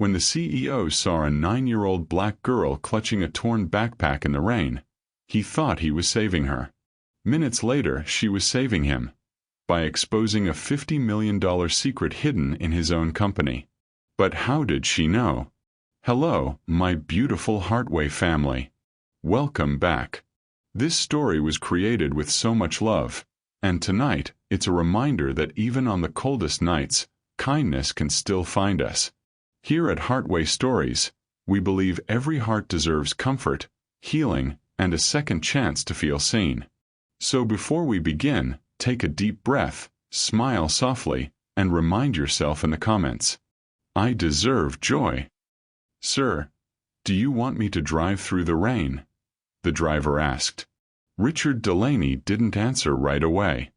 When the CEO saw a 9-year-old black girl clutching a torn backpack in the rain, he thought he was saving her. Minutes later, she was saving him by exposing a $50 million secret hidden in his own company. But how did she know? Hello, my beautiful Heartway family. Welcome back. This story was created with so much love, and tonight it's a reminder that even on the coldest nights, kindness can still find us. Here at Heartway Stories, we believe every heart deserves comfort, healing, and a second chance to feel seen. So before we begin, take a deep breath, smile softly, and remind yourself in the comments, I deserve joy. Sir, do you want me to drive through the rain? The driver asked. Richard Delaney didn't answer right away.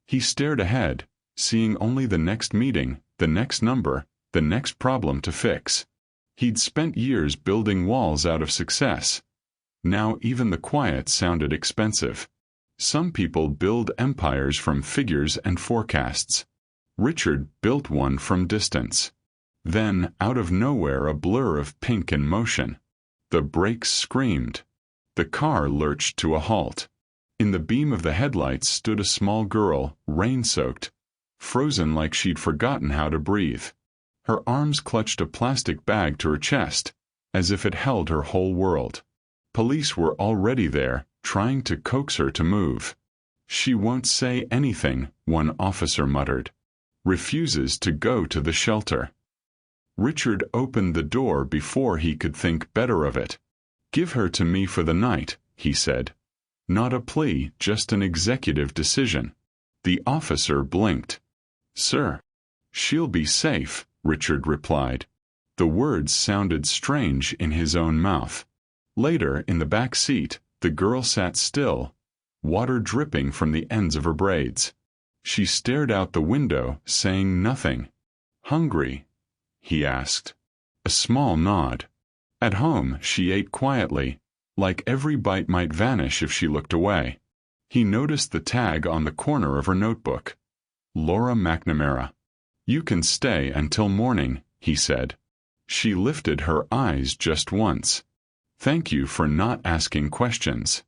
He stared ahead, seeing only the next meeting, the next number, the next problem to fix. He'd spent years building walls out of success. Now even the quiet sounded expensive. Some people build empires from figures and forecasts. Richard built one from distance. Then, out of nowhere, a blur of pink in motion. The brakes screamed. The car lurched to a halt. In the beam of the headlights stood a small girl, rain-soaked, frozen like she'd forgotten how to breathe. Her arms clutched a plastic bag to her chest, as if it held her whole world. Police were already there, trying to coax her to move. She won't say anything, one officer muttered. Refuses to go to the shelter. Richard opened the door before he could think better of it. Give her to me for the night, he said. Not a plea, just an executive decision. The officer blinked. Sir. She'll be safe, Richard replied. The words sounded strange in his own mouth. Later, in the back seat, the girl sat still, water dripping from the ends of her braids. She stared out the window, saying nothing. Hungry? He asked. A small nod. At home, she ate quietly, like every bite might vanish if she looked away. He noticed the tag on the corner of her notebook. Laura McNamara. You can stay until morning, he said. She lifted her eyes just once. Thank you for not asking questions.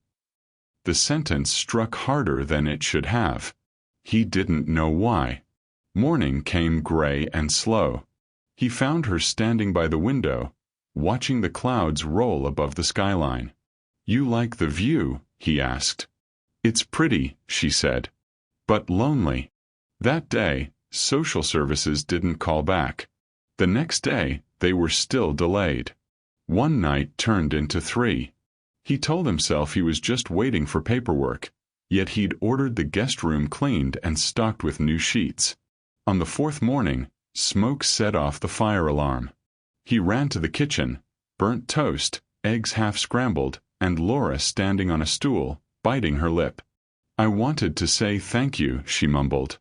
The sentence struck harder than it should have. He didn't know why. Morning came gray and slow. He found her standing by the window, watching the clouds roll above the skyline. You like the view? He asked. It's pretty, she said. But lonely. That day, social services didn't call back. The next day, they were still delayed. One night turned into 3. He told himself he was just waiting for paperwork, yet he'd ordered the guest room cleaned and stocked with new sheets. On the 4th morning, smoke set off the fire alarm. He ran to the kitchen, burnt toast, eggs half scrambled, and Laura standing on a stool, biting her lip. I wanted to say thank you, she mumbled.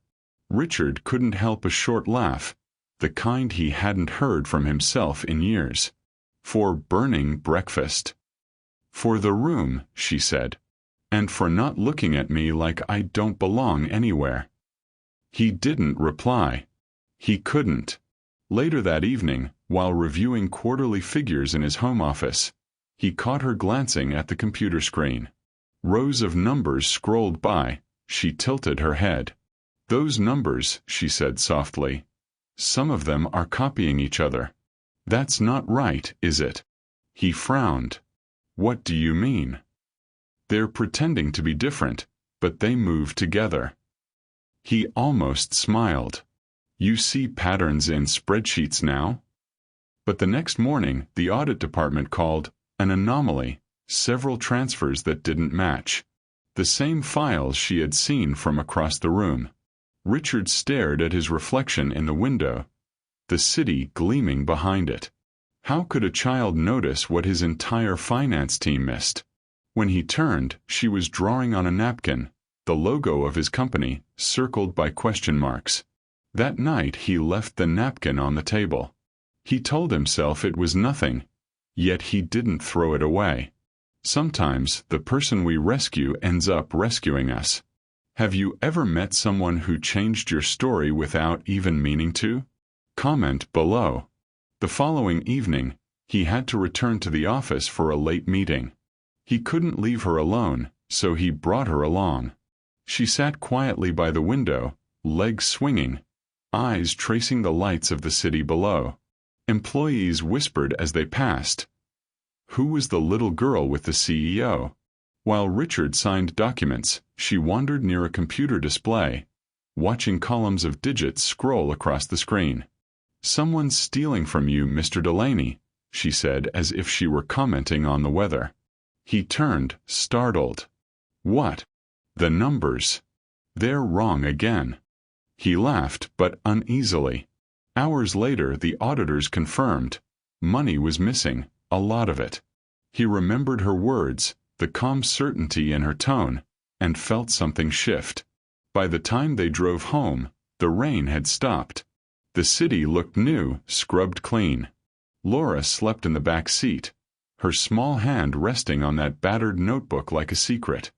Richard couldn't help a short laugh, the kind he hadn't heard from himself in years. For burning breakfast. For the room, she said. And for not looking at me like I don't belong anywhere. He didn't reply. He couldn't. Later that evening, while reviewing quarterly figures in his home office, he caught her glancing at the computer screen. Rows of numbers scrolled by. She tilted her head. Those numbers, she said softly. Some of them are copying each other. That's not right, is it? He frowned. What do you mean? They're pretending to be different, but they move together. He almost smiled. You see patterns in spreadsheets now? But the next morning, the audit department called an anomaly, several transfers that didn't match. The same files she had seen from across the room. Richard stared at his reflection in the window, the city gleaming behind it. How could a child notice what his entire finance team missed? When he turned, she was drawing on a napkin, the logo of his company, circled by question marks. That night he left the napkin on the table. He told himself it was nothing, yet he didn't throw it away. Sometimes the person we rescue ends up rescuing us. Have you ever met someone who changed your story without even meaning to? Comment below. The following evening, he had to return to the office for a late meeting. He couldn't leave her alone, so he brought her along. She sat quietly by the window, legs swinging, eyes tracing the lights of the city below. Employees whispered as they passed. Who was the little girl with the CEO? While Richard signed documents, she wandered near a computer display, watching columns of digits scroll across the screen. "Someone's stealing from you, Mr. Delaney," she said as if she were commenting on the weather. He turned, startled. "What?" "The numbers. They're wrong again." He laughed, but uneasily. Hours later, the auditors confirmed. Money was missing, a lot of it. He remembered her words, the calm certainty in her tone, and felt something shift. By the time they drove home, the rain had stopped. The city looked new, scrubbed clean. Laura slept in the back seat, her small hand resting on that battered notebook like a secret.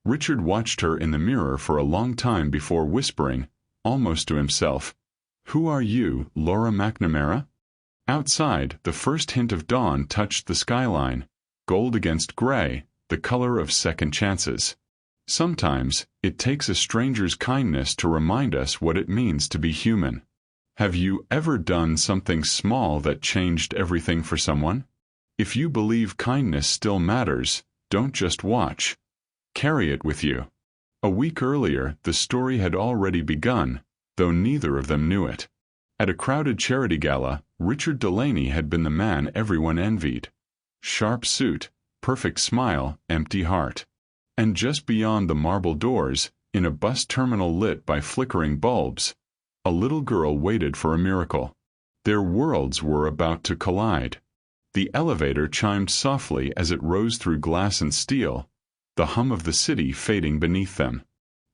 Richard watched her in the mirror for a long time before whispering, almost to himself, "Who are you, Laura McNamara?" Outside, the first hint of dawn touched the skyline, gold against gray, the color of second chances. Sometimes, it takes a stranger's kindness to remind us what it means to be human. Have you ever done something small that changed everything for someone? If you believe kindness still matters, don't just watch. Carry it with you. A week earlier, the story had already begun, though neither of them knew it. At a crowded charity gala, Richard Delaney had been the man everyone envied. Sharp suit, perfect smile, empty heart. And just beyond the marble doors, in a bus terminal lit by flickering bulbs, a little girl waited for a miracle. Their worlds were about to collide. The elevator chimed softly as it rose through glass and steel, the hum of the city fading beneath them.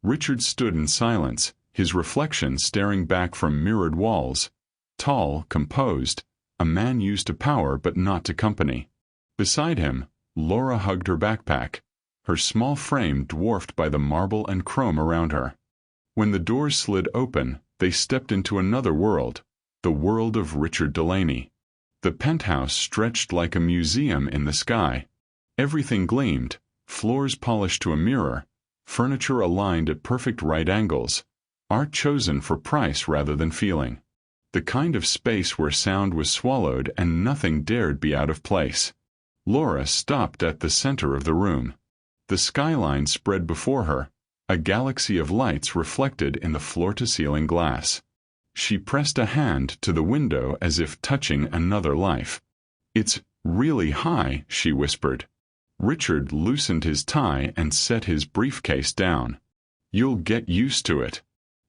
Richard stood in silence, his reflection staring back from mirrored walls. Tall, composed, a man used to power but not to company. Beside him, Laura hugged her backpack, her small frame dwarfed by the marble and chrome around her. When the doors slid open, they stepped into another world, the world of Richard Delaney. The penthouse stretched like a museum in the sky. Everything gleamed, floors polished to a mirror, furniture aligned at perfect right angles, art chosen for price rather than feeling. The kind of space where sound was swallowed and nothing dared be out of place. Laura stopped at the center of the room. The skyline spread before her, a galaxy of lights reflected in the floor-to-ceiling glass. She pressed a hand to the window as if touching another life. "It's really high," she whispered. Richard loosened his tie and set his briefcase down. "You'll get used to it.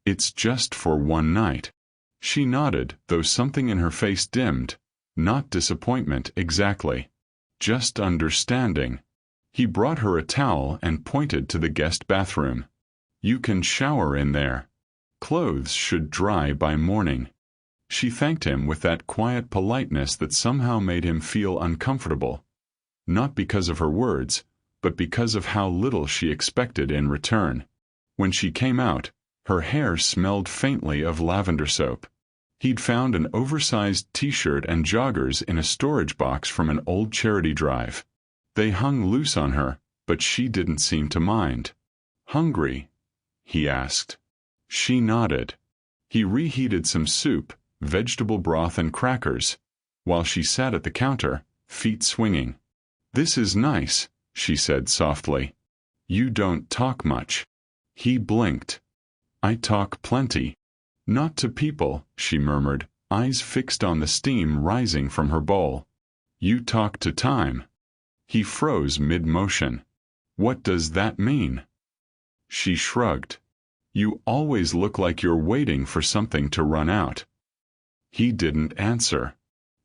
It's just for one night." She nodded, though something in her face dimmed. Not disappointment exactly. Just understanding. He brought her a towel and pointed to the guest bathroom. "You can shower in there. Clothes should dry by morning." She thanked him with that quiet politeness that somehow made him feel uncomfortable. Not because of her words, but because of how little she expected in return. When she came out, her hair smelled faintly of lavender soap. He'd found an oversized t-shirt and joggers in a storage box from an old charity drive. They hung loose on her, but she didn't seem to mind. "Hungry?" he asked. She nodded. He reheated some soup, vegetable broth and crackers, while she sat at the counter, feet swinging. "This is nice," she said softly. "You don't talk much." He blinked. "I talk plenty." "Not to people," she murmured, eyes fixed on the steam rising from her bowl. "You talk to time." He froze mid-motion. "What does that mean?" She shrugged. "You always look like you're waiting for something to run out." He didn't answer.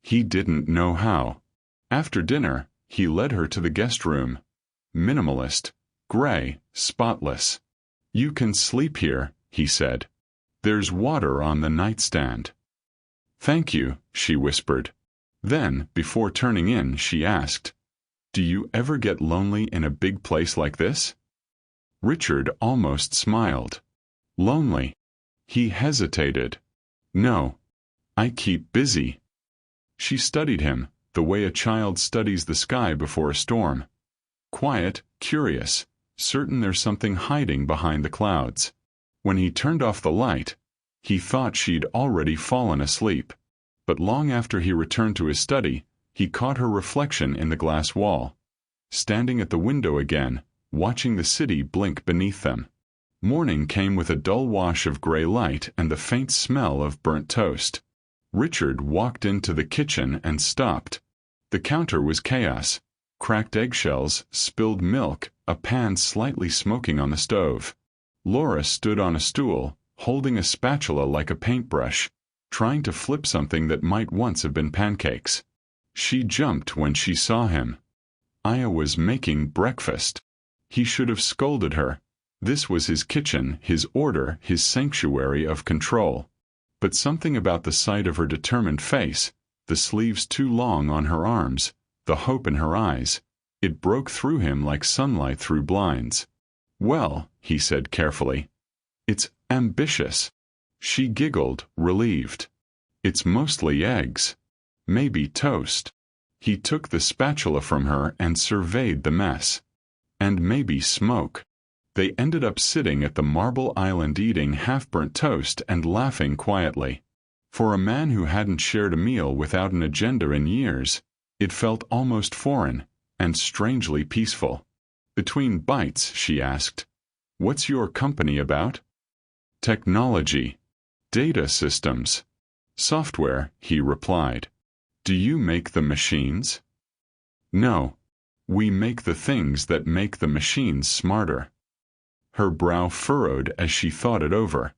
He didn't know how. After dinner, he led her to the guest room. Minimalist, gray, spotless. "You can sleep here," he said. "There's water on the nightstand." "Thank you," she whispered. Then, before turning in, she asked, "Do you ever get lonely in a big place like this?" Richard almost smiled. "Lonely?" He hesitated. "No. I keep busy." She studied him, the way a child studies the sky before a storm. Quiet, curious, certain there's something hiding behind the clouds. When he turned off the light, he thought she'd already fallen asleep. But long after he returned to his study, he caught her reflection in the glass wall, standing at the window again, watching the city blink beneath them. Morning came with a dull wash of gray light and the faint smell of burnt toast. Richard walked into the kitchen and stopped. The counter was chaos. Cracked eggshells, spilled milk, a pan slightly smoking on the stove. Laura stood on a stool, holding a spatula like a paintbrush, trying to flip something that might once have been pancakes. She jumped when she saw him. Aya was making breakfast. He should have scolded her. This was his kitchen, his order, his sanctuary of control. But something about the sight of her determined face, the sleeves too long on her arms, the hope in her eyes, it broke through him like sunlight through blinds. "Well," he said carefully, "it's ambitious." She giggled, relieved. "It's mostly eggs. Maybe toast." He took the spatula from her and surveyed the mess. "And maybe smoke." They ended up sitting at the marble island eating half-burnt toast and laughing quietly. For a man who hadn't shared a meal without an agenda in years, it felt almost foreign, and strangely peaceful. Between bites, she asked, "What's your company about?" "Technology. Data systems. Software," he replied. "Do you make the machines?" "No. We make the things that make the machines smarter." Her brow furrowed as she thought it over.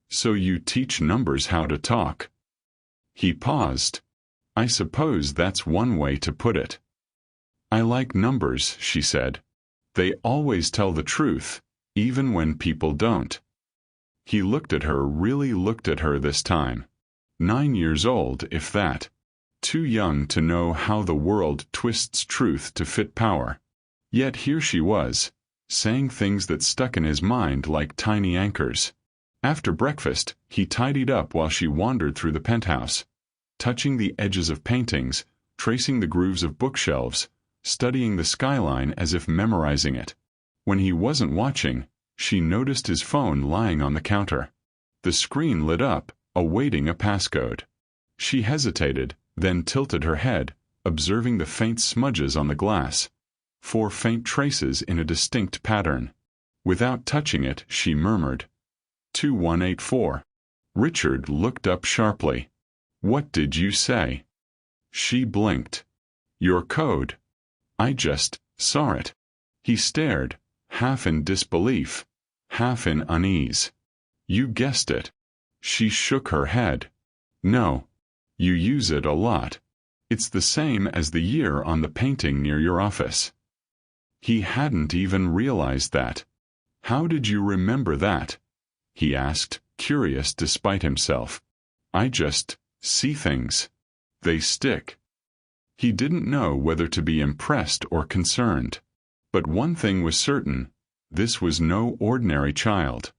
"So you teach numbers how to talk?" He paused. "I suppose that's one way to put it." "I like numbers," she said. "They always tell the truth, even when people don't." He looked at her, really looked at her this time. 9 years old, if that. Too young to know how the world twists truth to fit power. Yet here she was, saying things that stuck in his mind like tiny anchors. After breakfast, he tidied up while she wandered through the penthouse, touching the edges of paintings, tracing the grooves of bookshelves, studying the skyline as if memorizing it. When he wasn't watching, she noticed his phone lying on the counter. The screen lit up, awaiting a passcode. She hesitated, then tilted her head, observing the faint smudges on the glass. 4 faint traces in a distinct pattern. Without touching it, she murmured, 2184. Richard looked up sharply. "What did you say?" She blinked. "Your code. I just saw it." He stared, half in disbelief, half in unease. "You guessed it." She shook her head. "No. You use it a lot. It's the same as the year on the painting near your office." He hadn't even realized that. "How did you remember that?" he asked, curious despite himself. "I just see things. They stick." He didn't know whether to be impressed or concerned. But one thing was certain, this was no ordinary child.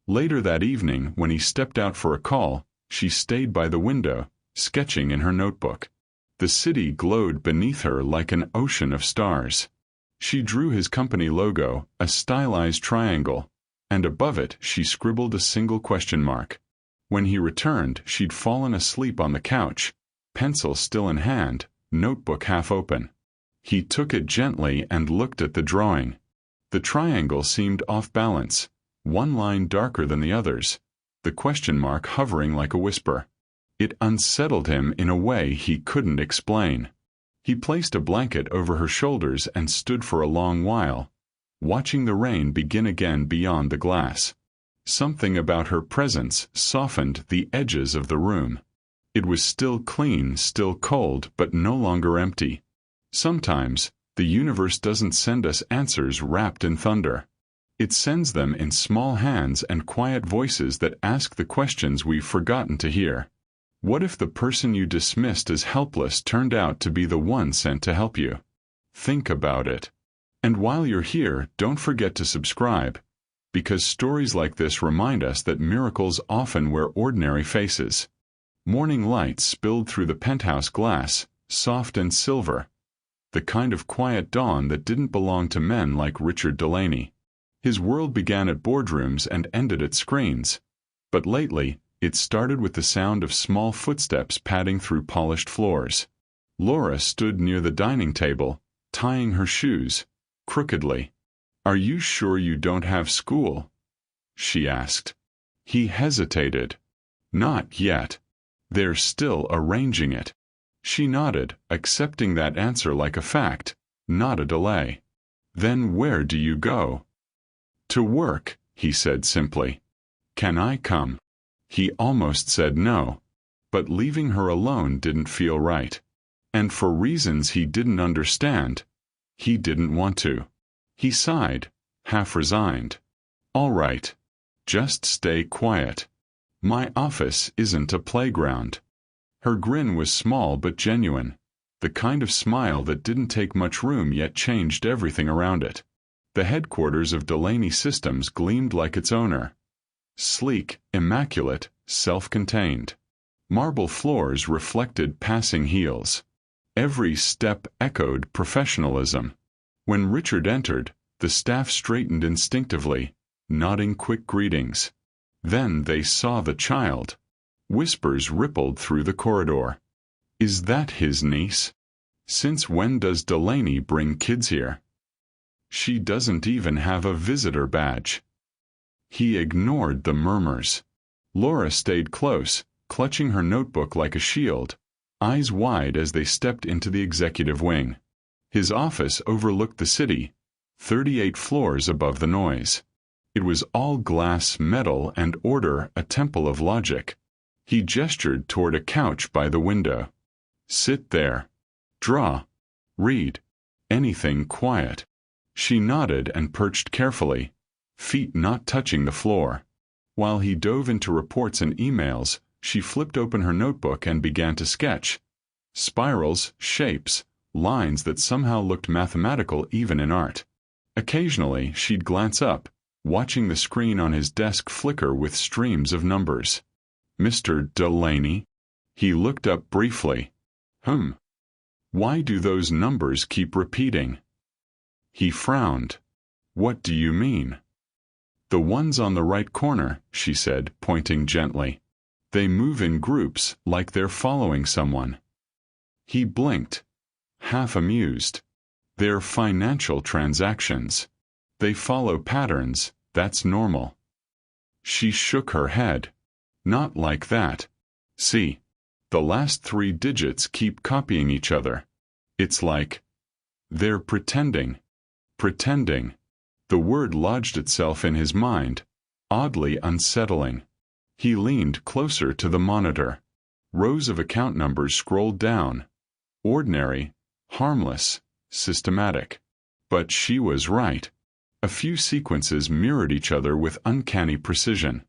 Later that evening, when he stepped out for a call, she stayed by the window, sketching in her notebook. The city glowed beneath her like an ocean of stars. She drew his company logo, a stylized triangle, and above it she scribbled a single question mark. When he returned, she'd fallen asleep on the couch, pencil still in hand, notebook half open. He took it gently and looked at the drawing. The triangle seemed off balance, one line darker than the others, the question mark hovering like a whisper. It unsettled him in a way he couldn't explain. He placed a blanket over her shoulders and stood for a long while, watching the rain begin again beyond the glass. Something about her presence softened the edges of the room. It was still clean, still cold, but no longer empty. Sometimes, the universe doesn't send us answers wrapped in thunder. It sends them in small hands and quiet voices that ask the questions we've forgotten to hear. What if the person you dismissed as helpless turned out to be the one sent to help you? Think about it. And while you're here, don't forget to subscribe, because stories like this remind us that miracles often wear ordinary faces. Morning light spilled through the penthouse glass, soft and silver, the kind of quiet dawn that didn't belong to men like Richard Delaney. His world began at boardrooms and ended at screens. But lately, it started with the sound of small footsteps padding through polished floors. Laura stood near the dining table, tying her shoes, crookedly. "Are you sure you don't have school?" she asked. He hesitated. "Not yet. They're still arranging it." She nodded, accepting that answer like a fact, not a delay. "Then where do you go?" "To work," he said simply. "Can I come?" He almost said no, but leaving her alone didn't feel right. And for reasons he didn't understand, he didn't want to. He sighed, half resigned. "All right. Just stay quiet. My office isn't a playground." Her grin was small but genuine, the kind of smile that didn't take much room yet changed everything around it. The headquarters of Delaney Systems gleamed like its owner. Sleek, immaculate, self-contained. Marble floors reflected passing heels. Every step echoed professionalism. When Richard entered, the staff straightened instinctively, nodding quick greetings. Then they saw the child. Whispers rippled through the corridor. "Is that his niece? Since when does Delaney bring kids here? She doesn't even have a visitor badge." He ignored the murmurs. Laura stayed close, clutching her notebook like a shield, eyes wide as they stepped into the executive wing. His office overlooked the city, 38 floors above the noise. It was all glass, metal, and order, a temple of logic. He gestured toward a couch by the window. "Sit there. Draw. Read. Anything quiet." She nodded and perched carefully, feet not touching the floor. While he dove into reports and emails, she flipped open her notebook and began to sketch. Spirals, shapes, lines that somehow looked mathematical even in art. Occasionally, she'd glance up, watching the screen on his desk flicker with streams of numbers. "Mr. Delaney?" He looked up briefly. Why do those numbers keep repeating?" He frowned. "What do you mean?" "The ones on the right corner," she said, pointing gently. "They move in groups, like they're following someone." He blinked, half amused. "They're financial transactions. They follow patterns, that's normal." She shook her head. "Not like that. See, the last 3 digits keep copying each other. It's like they're pretending. Pretending." The word lodged itself in his mind, oddly unsettling. He leaned closer to the monitor. Rows of account numbers scrolled down. Ordinary, harmless, systematic. But she was right. A few sequences mirrored each other with uncanny precision.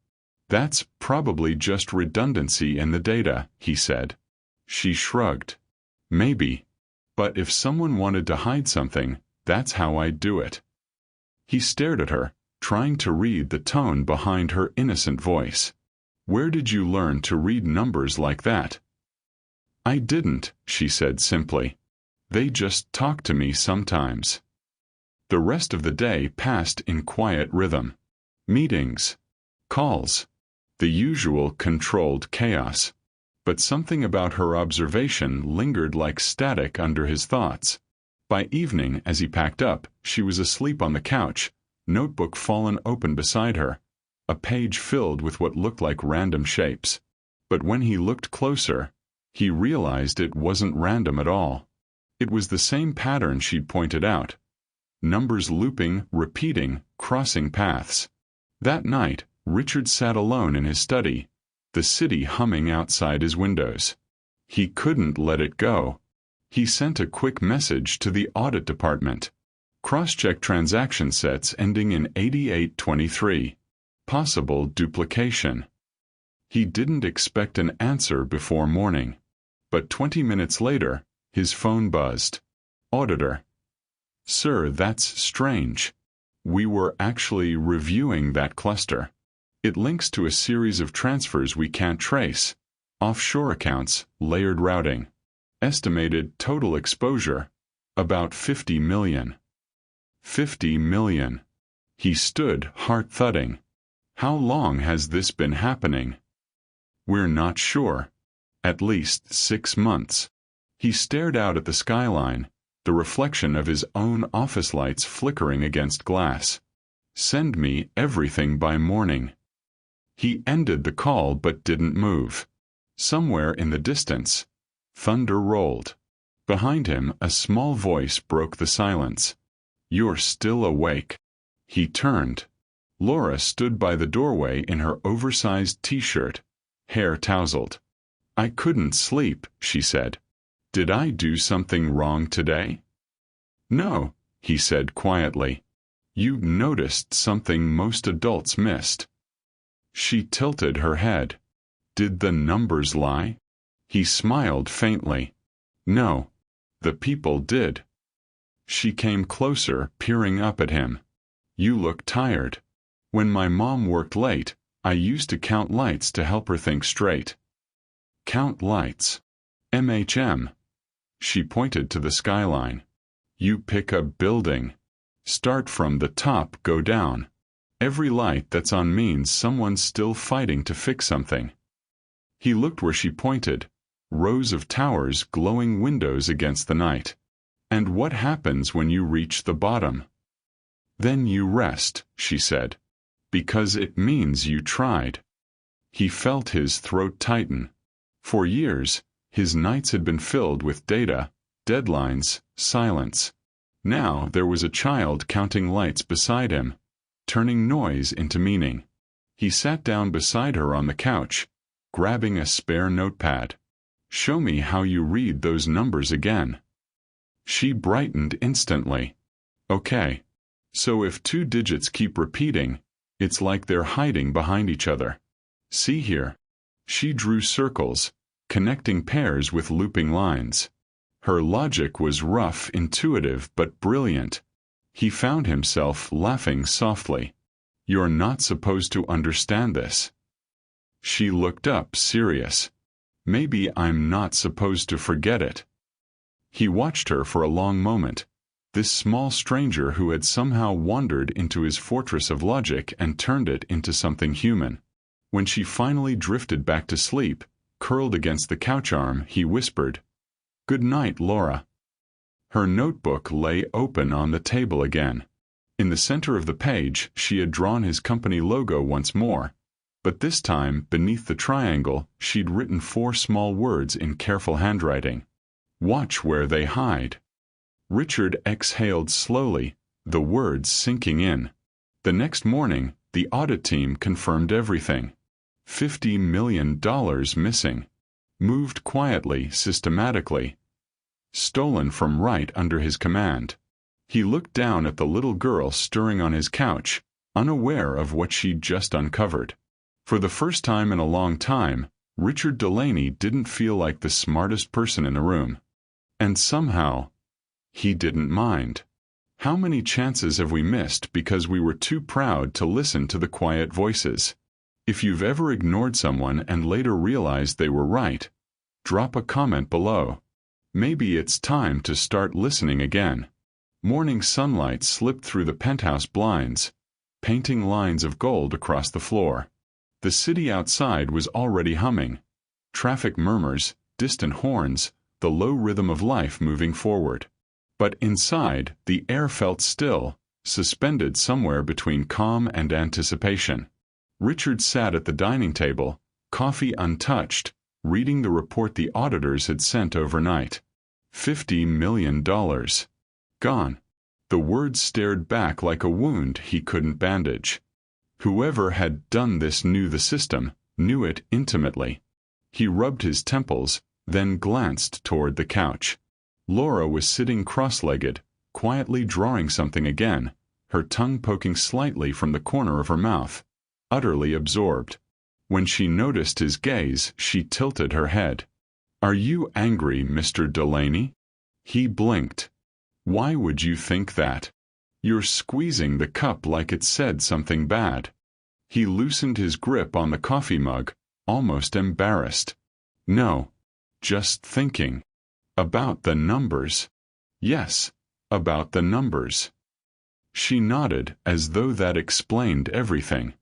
"That's probably just redundancy in the data," he said. She shrugged. "Maybe. But if someone wanted to hide something, that's how I'd do it." He stared at her, trying to read the tone behind her innocent voice. "Where did you learn to read numbers like that?" "I didn't," she said simply. "They just talk to me sometimes." The rest of the day passed in quiet rhythm. Meetings. Calls. The usual controlled chaos. But something about her observation lingered like static under his thoughts. By evening, as he packed up, she was asleep on the couch, notebook fallen open beside her, a page filled with what looked like random shapes. But when he looked closer, he realized it wasn't random at all. It was the same pattern she'd pointed out. Numbers looping, repeating, crossing paths. That night, Richard sat alone in his study, the city humming outside his windows. He couldn't let it go. He sent a quick message to the audit department. Cross-check transaction sets ending in 8823. Possible duplication. He didn't expect an answer before morning. But 20 minutes later, his phone buzzed. "Auditor." "Sir, that's strange. We were actually reviewing that cluster. It links to a series of transfers we can't trace. Offshore accounts, layered routing. Estimated total exposure, about 50 million. 50 million. He stood, heart thudding. How long has this been happening? We're not sure. At least 6 months. He stared out at the skyline, the reflection of his own office lights flickering against glass. Send me everything by morning. He ended the call but didn't move. Somewhere in the distance, thunder rolled. Behind him, a small voice broke the silence. You're still awake. He turned. Laura stood by the doorway in her oversized t-shirt, hair tousled. I couldn't sleep, she said. Did I do something wrong today? No, he said quietly. You noticed something most adults missed. She tilted her head. Did the numbers lie? He smiled faintly. No, the people did. She came closer, peering up at him. You look tired. When my mom worked late, I used to count lights to help her think straight. Count lights. MHM. She pointed to the skyline. You pick a building. Start from the top, go down. Every light that's on means someone's still fighting to fix something. He looked where she pointed. Rows of towers, glowing windows against the night. And what happens when you reach the bottom? Then you rest, she said. Because it means you tried. He felt his throat tighten. For years, his nights had been filled with data, deadlines, silence. Now there was a child counting lights beside him, turning noise into meaning. He sat down beside her on the couch, grabbing a spare notepad. Show me how you read those numbers again. She brightened instantly. Okay. So if 2 digits keep repeating, it's like they're hiding behind each other. See here. She drew circles, connecting pairs with looping lines. Her logic was rough, intuitive, but brilliant. He found himself laughing softly. You're not supposed to understand this. She looked up, serious. Maybe I'm not supposed to forget it. He watched her for a long moment, this small stranger who had somehow wandered into his fortress of logic and turned it into something human. When she finally drifted back to sleep, curled against the couch arm, he whispered, Good night, Laura. Her notebook lay open on the table again. In the center of the page, she had drawn his company logo once more, but this time, beneath the triangle, she'd written 4 small words in careful handwriting. Watch where they hide. Richard exhaled slowly, the words sinking in. The next morning, the audit team confirmed everything. $50 million missing. Moved quietly, systematically. Stolen from right under his command. He looked down at the little girl stirring on his couch, unaware of what she'd just uncovered. For the first time in a long time, Richard Delaney didn't feel like the smartest person in the room. And somehow, he didn't mind. How many chances have we missed because we were too proud to listen to the quiet voices? If you've ever ignored someone and later realized they were right, drop a comment below. Maybe it's time to start listening again. Morning sunlight slipped through the penthouse blinds, painting lines of gold across the floor. The city outside was already humming. Traffic murmurs, distant horns, the low rhythm of life moving forward. But inside, the air felt still, suspended somewhere between calm and anticipation. Richard sat at the dining table, coffee untouched, reading the report the auditors had sent overnight. $50 million. Gone. The words stared back like a wound he couldn't bandage. Whoever had done this knew the system, knew it intimately. He rubbed his temples, then glanced toward the couch. Laura was sitting cross-legged, quietly drawing something again, her tongue poking slightly from the corner of her mouth, utterly absorbed. When she noticed his gaze, she tilted her head. Are you angry, Mr. Delaney? He blinked. Why would you think that? You're squeezing the cup like it said something bad. He loosened his grip on the coffee mug, almost embarrassed. No. Just thinking. About the numbers. Yes, about the numbers. She nodded as though that explained everything.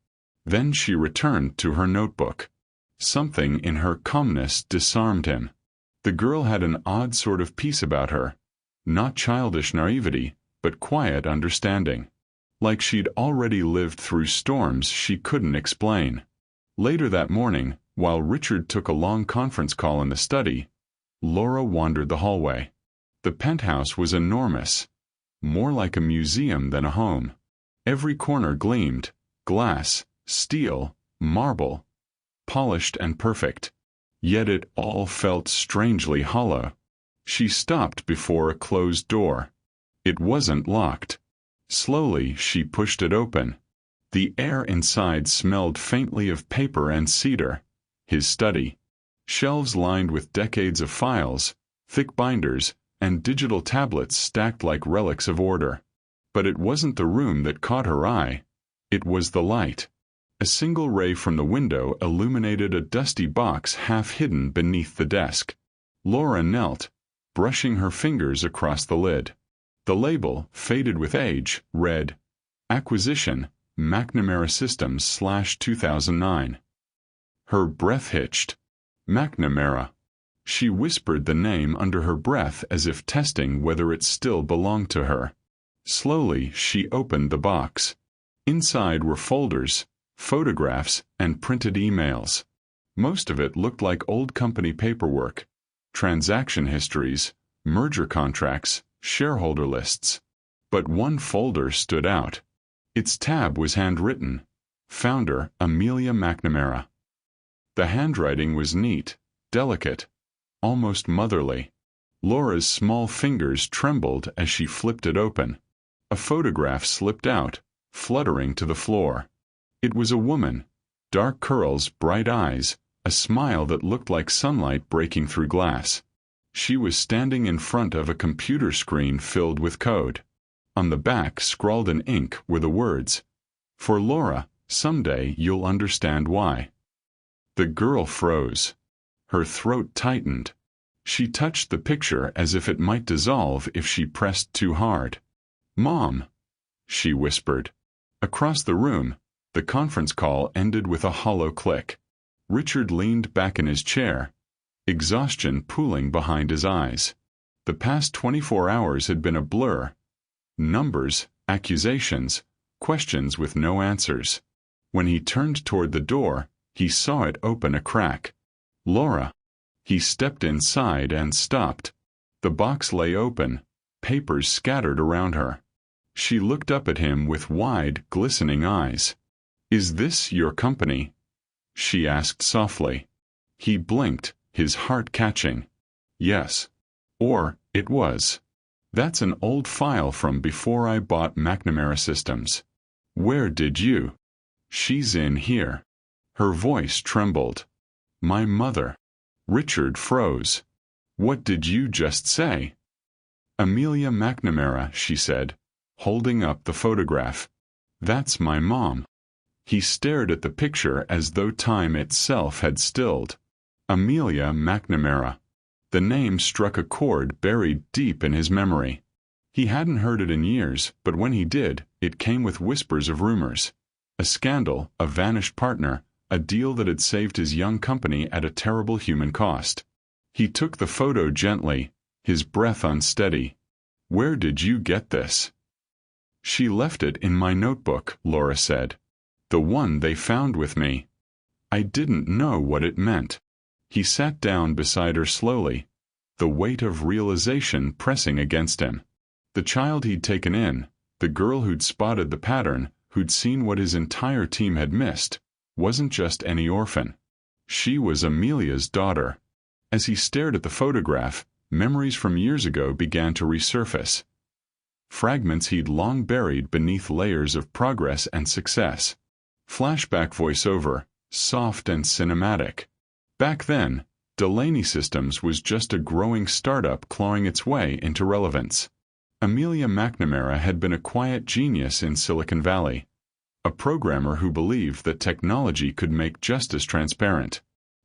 Then she returned to her notebook. Something in her calmness disarmed him. The girl had an odd sort of peace about her. Not childish naivety, but quiet understanding. Like she'd already lived through storms she couldn't explain. Later that morning, while Richard took a long conference call in the study, Laura wandered the hallway. The penthouse was enormous, more like a museum than a home. Every corner gleamed, glass, steel, marble, polished and perfect. Yet it all felt strangely hollow. She stopped before a closed door. It wasn't locked. Slowly she pushed it open. The air inside smelled faintly of paper and cedar. His study. Shelves lined with decades of files, thick binders, and digital tablets stacked like relics of order. But it wasn't the room that caught her eye. It was the light. A single ray from the window illuminated a dusty box half hidden beneath the desk. Laura knelt, brushing her fingers across the lid. The label, faded with age, read, Acquisition, McNamara Systems/2009. Her breath hitched. McNamara. She whispered the name under her breath as if testing whether it still belonged to her. Slowly she opened the box. Inside were folders, photographs, and printed emails. Most of it looked like old company paperwork, transaction histories, merger contracts, shareholder lists. But one folder stood out. Its tab was handwritten. Founder Amelia McNamara. The handwriting was neat, delicate, almost motherly. Laura's small fingers trembled as she flipped it open. A photograph slipped out, fluttering to the floor. It was a woman, dark curls, bright eyes, a smile that looked like sunlight breaking through glass. She was standing in front of a computer screen filled with code. On the back, scrawled in ink, were the words, "For Laura, someday you'll understand why." The girl froze. Her throat tightened. She touched the picture as if it might dissolve if she pressed too hard. "Mom," she whispered. Across the room, the conference call ended with a hollow click. Richard leaned back in his chair, exhaustion pooling behind his eyes. The past 24 hours had been a blur. Numbers, accusations, questions with no answers. When he turned toward the door, he saw it open a crack. Laura. He stepped inside and stopped. The box lay open, papers scattered around her. She looked up at him with wide, glistening eyes. "Is this your company?" she asked softly. He blinked, his heart catching. "Yes." Or, "It was. That's an old file from before I bought McNamara Systems." "Where did you?" "She's in here." Her voice trembled. "My mother." Richard froze. "What did you just say?" "Amelia McNamara," she said, holding up the photograph. "That's my mom." He stared at the picture as though time itself had stilled. Amelia McNamara. The name struck a chord buried deep in his memory. He hadn't heard it in years, but when he did, it came with whispers of rumors. A scandal, a vanished partner, a deal that had saved his young company at a terrible human cost. He took the photo gently, his breath unsteady. "Where did you get this?" "She left it in my notebook," Laura said. "The one they found with me." I didn't know what it meant. He sat down beside her slowly, the weight of realization pressing against him. The child he'd taken in, the girl who'd spotted the pattern, who'd seen what his entire team had missed, wasn't just any orphan. She was Amelia's daughter. As he stared at the photograph, memories from years ago began to resurface. Fragments he'd long buried beneath layers of progress and success. Flashback voiceover, soft and cinematic. Back then, Delaney Systems was just a growing startup clawing its way into relevance. Amelia McNamara had been a quiet genius in Silicon Valley, a programmer who believed that technology could make justice transparent.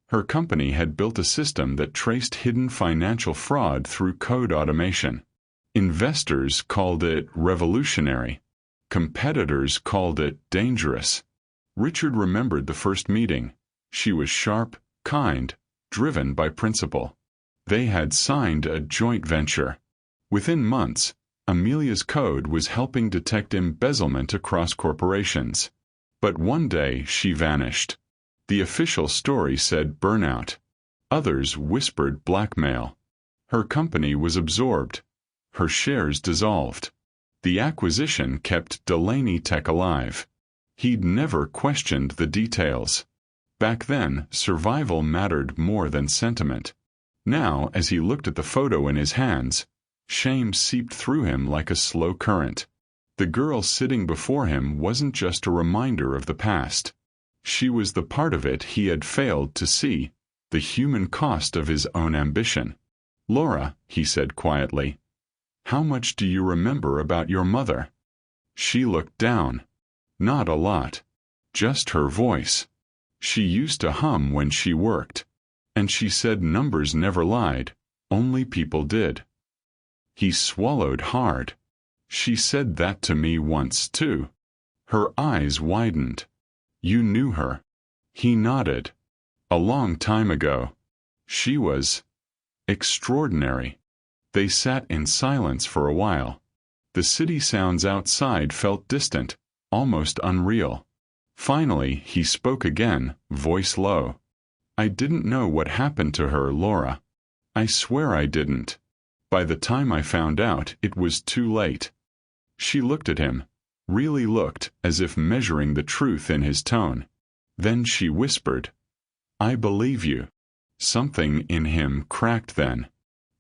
Her company had built a system that traced hidden financial fraud through code automation. Investors called it revolutionary. Competitors called it dangerous. Richard remembered the first meeting. She was sharp, kind, driven by principle. They had signed a joint venture. Within months, Amelia's code was helping detect embezzlement across corporations. But one day she vanished. The official story said burnout. Others whispered blackmail. Her company was absorbed. Her shares dissolved. The acquisition kept Delaney Tech alive. He'd never questioned the details. Back then, survival mattered more than sentiment. Now, as he looked at the photo in his hands, shame seeped through him like a slow current. The girl sitting before him wasn't just a reminder of the past. She was the part of it he had failed to see, the human cost of his own ambition. "Laura," he said quietly, "how much do you remember about your mother?" She looked down. Not a lot. Just her voice. She used to hum when she worked. And she said numbers never lied, only people did. He swallowed hard. "She said that to me once, too." Her eyes widened. "You knew her?" He nodded. "A long time ago. She was extraordinary." They sat in silence for a while. The city sounds outside felt distant, almost unreal. Finally, he spoke again, voice low. "I didn't know what happened to her, Laura. I swear I didn't. By the time I found out, it was too late." She looked at him, really looked, as if measuring the truth in his tone. Then she whispered, "I believe you." Something in him cracked then.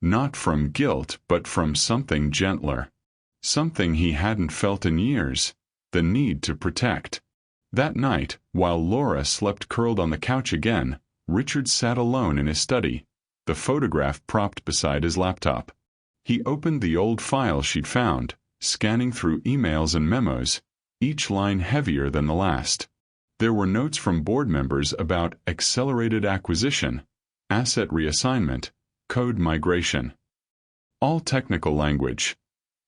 Not from guilt, but from something gentler. Something he hadn't felt in years, the need to protect. That night, while Laura slept curled on the couch again, Richard sat alone in his study, the photograph propped beside his laptop. He opened the old file she'd found, scanning through emails and memos, each line heavier than the last. There were notes from board members about accelerated acquisition, asset reassignment, code migration. All technical language.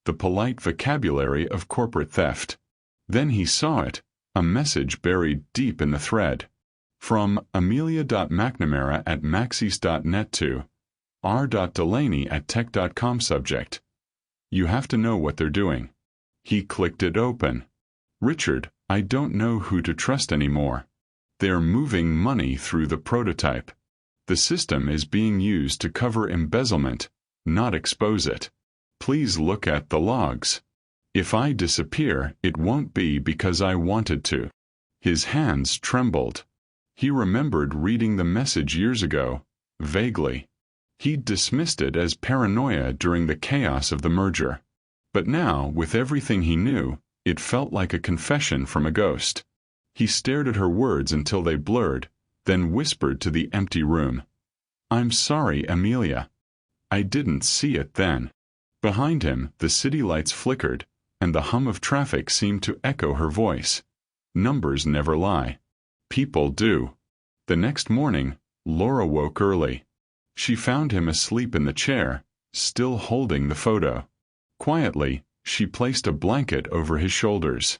The polite vocabulary of corporate theft. Then he saw it, a message buried deep in the thread. From amelia.mcnamara@maxis.net to r.delaney@tech.com subject. "You have to know what they're doing." He clicked it open. "Richard, I don't know who to trust anymore. They're moving money through the prototype. The system is being used to cover embezzlement, not expose it. Please look at the logs. If I disappear, it won't be because I wanted to." His hands trembled. He remembered reading the message years ago, vaguely. He'd dismissed it as paranoia during the chaos of the merger. But now, with everything he knew, it felt like a confession from a ghost. He stared at her words until they blurred, then whispered to the empty room. "I'm sorry, Amelia. I didn't see it then." Behind him, the city lights flickered, and the hum of traffic seemed to echo her voice. Numbers never lie. People do. The next morning, Laura woke early. She found him asleep in the chair, still holding the photo. Quietly, she placed a blanket over his shoulders.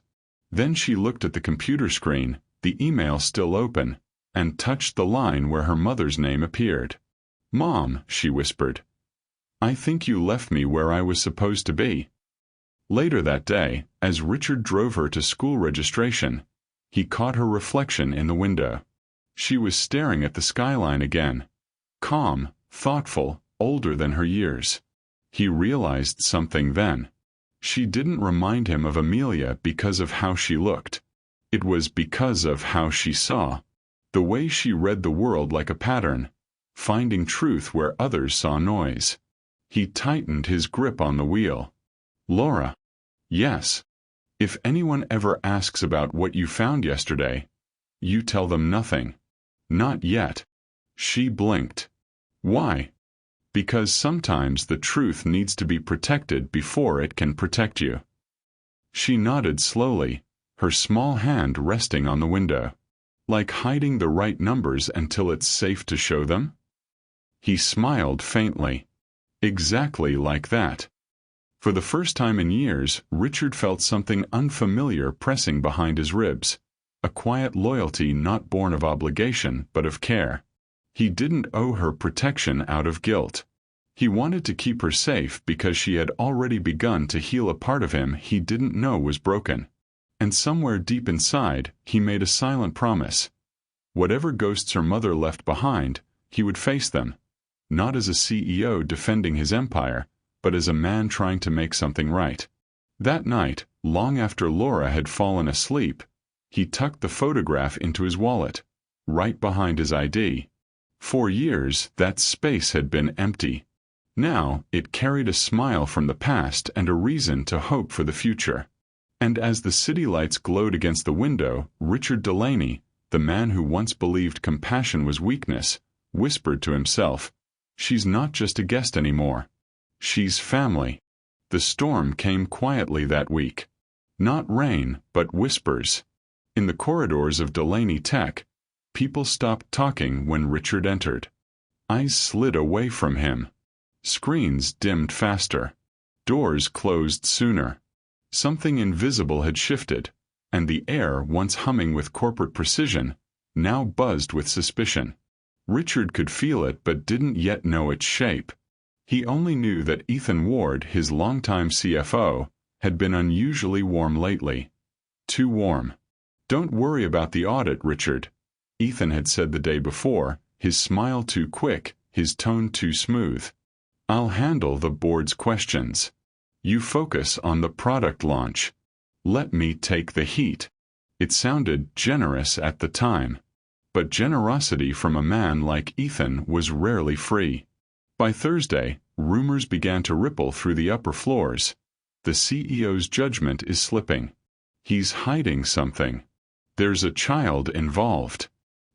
Then she looked at the computer screen, the email still open, and touched the line where her mother's name appeared. "Mom," she whispered, "I think you left me where I was supposed to be." Later that day, as Richard drove her to school registration, he caught her reflection in the window. She was staring at the skyline again, calm, thoughtful, older than her years. He realized something then. She didn't remind him of Amelia because of how she looked. It was because of how she saw. The way she read the world like a pattern, finding truth where others saw noise. He tightened his grip on the wheel. "Laura." "Yes. If anyone ever asks about what you found yesterday, you tell them nothing." "Not yet." She blinked. "Why?" "Because sometimes the truth needs to be protected before it can protect you." She nodded slowly, her small hand resting on the window. Like hiding the right numbers until it's safe to show them? He smiled faintly. Exactly like that. For the first time in years, Richard felt something unfamiliar pressing behind his ribs. A quiet loyalty not born of obligation, but of care. He didn't owe her protection out of guilt. He wanted to keep her safe because she had already begun to heal a part of him he didn't know was broken. And somewhere deep inside, he made a silent promise. Whatever ghosts her mother left behind, he would face them. Not as a CEO defending his empire, but as a man trying to make something right. That night, long after Laura had fallen asleep, he tucked the photograph into his wallet, right behind his ID. For years, that space had been empty. Now, it carried a smile from the past and a reason to hope for the future. And as the city lights glowed against the window, Richard Delaney, the man who once believed compassion was weakness, whispered to himself, "She's not just a guest anymore. She's family." The storm came quietly that week. Not rain, but whispers. In the corridors of Delaney Tech, people stopped talking when Richard entered. Eyes slid away from him. Screens dimmed faster. Doors closed sooner. Something invisible had shifted, and the air, once humming with corporate precision, now buzzed with suspicion. Richard could feel it but didn't yet know its shape. He only knew that Ethan Ward, his longtime CFO, had been unusually warm lately. Too warm. "Don't worry about the audit, Richard," Ethan had said the day before, his smile too quick, his tone too smooth. "I'll handle the board's questions. You focus on the product launch. Let me take the heat." It sounded generous at the time. But generosity from a man like Ethan was rarely free. By Thursday, rumors began to ripple through the upper floors. The CEO's judgment is slipping. He's hiding something. There's a child involved.